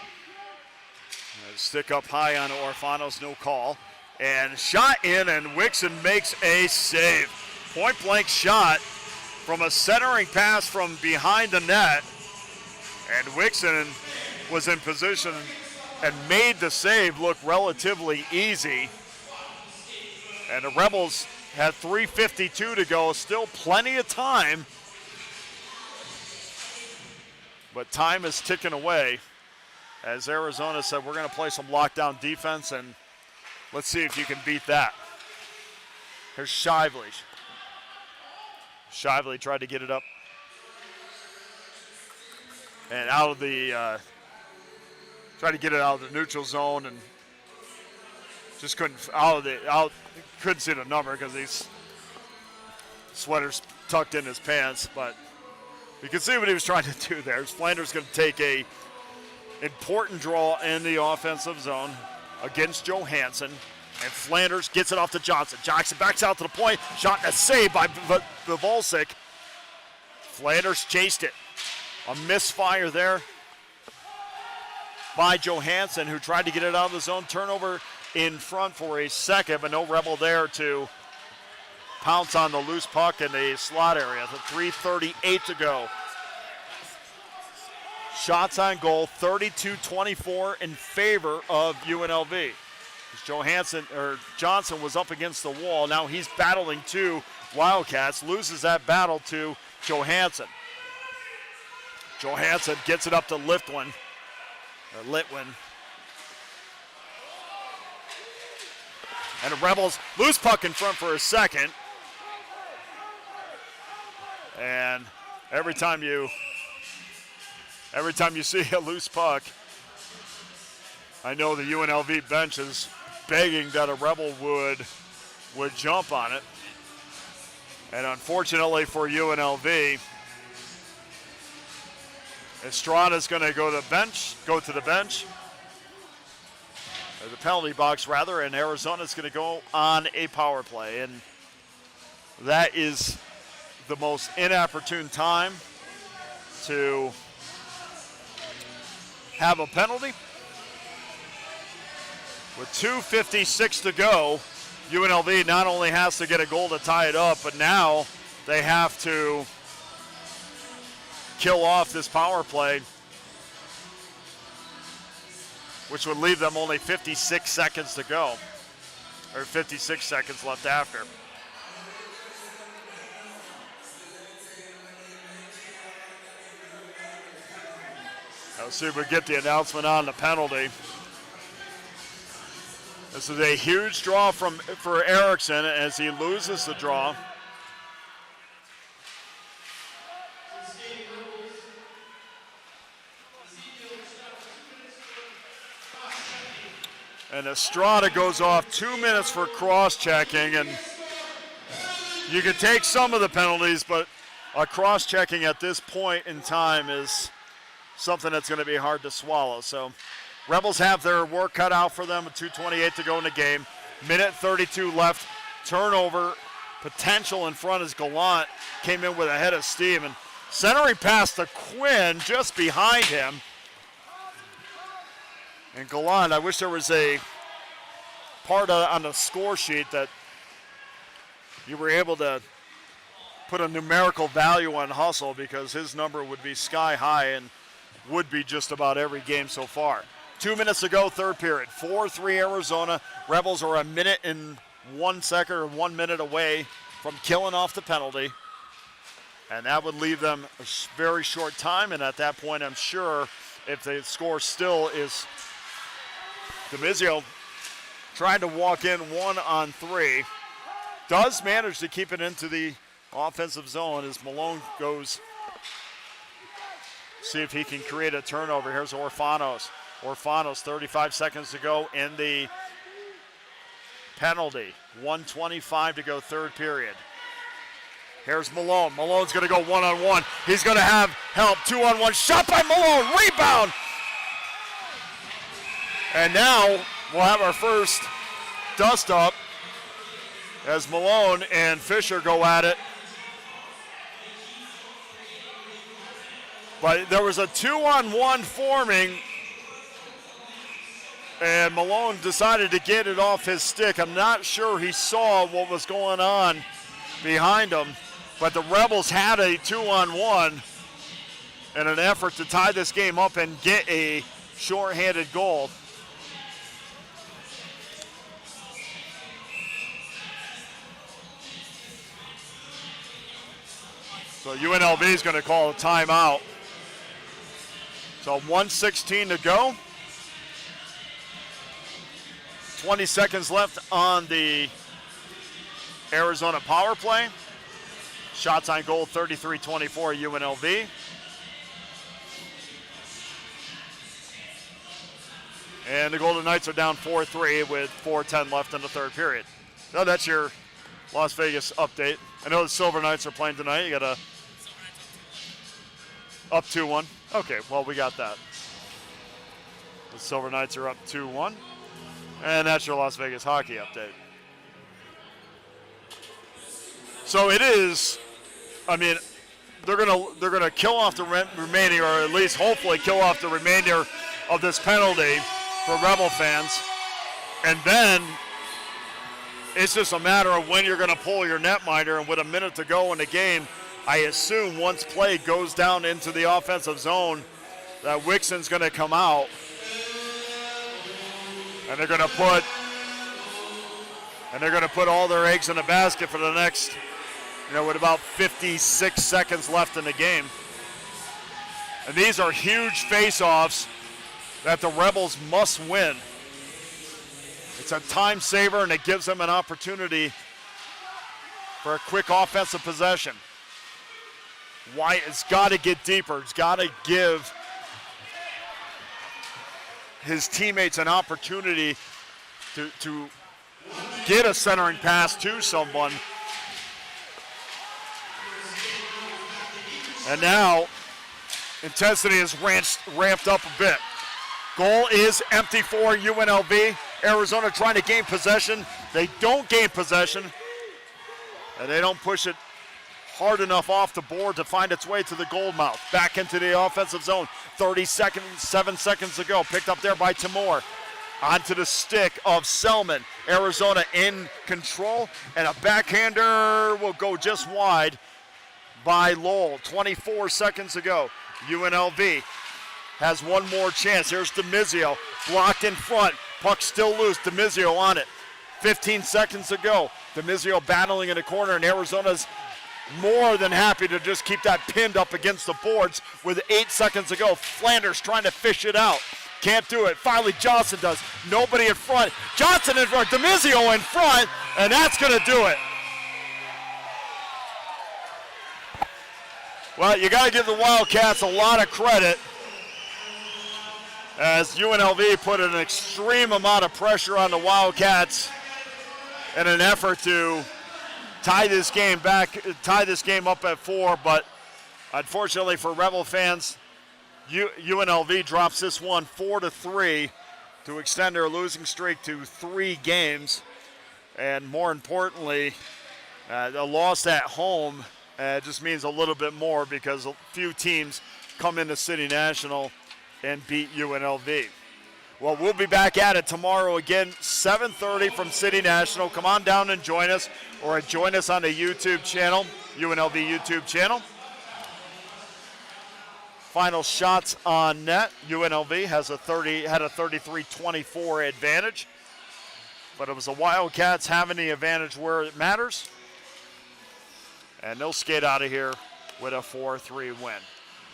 Stick up high on Orfanos, no call. And shot in, and Wixon makes a save. Point blank shot from a centering pass from behind the net. And Wixon was in position and made the save look relatively easy. And the Rebels had 3:52 to go, still plenty of time. But time is ticking away. As Arizona said, we're going to play some lockdown defense, and let's see if you can beat that. Here's Shively. Shively tried to get it up and out of the, tried to get it out of the neutral zone, and just couldn't couldn't see the number because his sweater's tucked in his pants, but you can see what he was trying to do there. Flanders going to take a important draw in the offensive zone against Johansson, and Flanders gets it off to Johnson. Johnson backs out to the point, shot and a save by Volcik. Flanders chased it. A misfire there by Johansson, who tried to get it out of the zone. Turnover in front for a second, but no Rebel there to pounce on the loose puck in the slot area. 3:38 to go. Shots on goal, 32-24 in favor of UNLV. Johnson was up against the wall. Now he's battling two Wildcats, loses that battle to Johansson. Johansson gets it up to Litwin. And the Rebels loose puck in front for a second. And every time you see a loose puck, I know the UNLV bench is begging that a Rebel would jump on it. And unfortunately for UNLV, Estrada's going to go to the bench, or the penalty box rather, and Arizona's going to go on a power play. And that is the most inopportune time to have a penalty. With 2:56 to go, UNLV not only has to get a goal to tie it up, but now they have to kill off this power play, which would leave them only 56 seconds to go, or 56 seconds left after. Let's see if we get the announcement on the penalty. This is a huge draw for Erickson as he loses the draw. And Estrada goes off 2 minutes for cross-checking, and you can take some of the penalties, but a cross-checking at this point in time is something that's going to be hard to swallow. So Rebels have their work cut out for them with 2:28 to go in the game. Minute 32 left. Turnover potential in front as Gallant came in with a head of steam, and centering pass to Quinn just behind him. And Gallant, I wish there was a part on the score sheet that you were able to put a numerical value on Hustle, because his number would be sky high and would be just about every game so far. 2 minutes to go, third period. 4-3 Arizona. Rebels are a minute and 1 second or 1 minute away from killing off the penalty. And that would leave them a very short time. And at that point, I'm sure if the score still is DeMizio trying to walk in 1-on-3, does manage to keep it into the offensive zone as Malone goes, see if he can create a turnover. Here's Orfanos. Orfanos, 35 seconds to go in the penalty. 1:25 to go, third period. Here's Malone. Malone's going to go one-on-one. He's going to have help. 2-on-1 shot by Malone. Rebound. And now we'll have our first dust-up as Malone and Fisher go at it. But there was a 2-on-1 forming, and Malone decided to get it off his stick. I'm not sure he saw what was going on behind him, but the Rebels had a 2-on-1 in an effort to tie this game up and get a shorthanded goal. So UNLV is going to call a timeout. So 1:16 to go. 20 seconds left on the Arizona power play. Shots on goal, 33-24 UNLV. And the Golden Knights are down 4-3 with 4:10 left in the third period. So that's your Las Vegas update. I know the Silver Knights are playing tonight. You got a up 2-1. Okay, well, we got that. The Silver Knights are up 2-1. And that's your Las Vegas hockey update. So it is, I mean, they're gonna kill off the remaining, or at least hopefully kill off the remainder of this penalty for Rebel fans. And then it's just a matter of when you're gonna pull your netminder, and with a minute to go in the game, I assume once play goes down into the offensive zone, that Wixon's gonna come out. And they're gonna put all their eggs in the basket for the next, with about 56 seconds left in the game. And these are huge face-offs that the Rebels must win. It's a time saver, and it gives them an opportunity for a quick offensive possession. Wyatt has got to get deeper. He's got to give his teammates an opportunity to get a centering pass to someone. And now intensity is ramped up a bit. Goal is empty for UNLV. Arizona trying to gain possession. They don't gain possession, and they don't push it hard enough off the board to find its way to the goal mouth. Back into the offensive zone. 7 seconds to go. Picked up there by Timur. Onto the stick of Selman. Arizona in control, and a backhander will go just wide by Lowell. 24 seconds to go. UNLV has one more chance. Here's DeMizio, blocked in front. Puck still loose. DeMizio on it. 15 seconds to go. DeMizio battling in the corner, and Arizona's more than happy to just keep that pinned up against the boards with 8 seconds to go. Flanders trying to fish it out. Can't do it. Finally, Johnson does. Nobody in front. Johnson in front. DeMizio in front, and that's going to do it. Well, you got to give the Wildcats a lot of credit, as UNLV put an extreme amount of pressure on the Wildcats in an effort to tie this game up at 4, but unfortunately for Rebel fans, UNLV drops this one 4-3 to extend their losing streak to 3 games. And more importantly, a loss at home just means a little bit more, because a few teams come into City National and beat UNLV. Well, we'll be back at it tomorrow again, 7:30 from City National. Come on down and join us, or join us on the YouTube channel, UNLV YouTube channel. Final shots on net. UNLV had a 33-24 advantage, but it was the Wildcats having the advantage where it matters, and they'll skate out of here with a 4-3 win.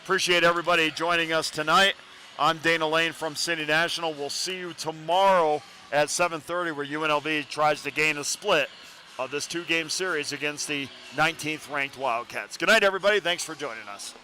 Appreciate everybody joining us tonight. I'm Dana Lane from City National. We'll see you tomorrow at 7:30, where UNLV tries to gain a split of this two-game series against the 19th ranked Wildcats. Good night, everybody. Thanks for joining us.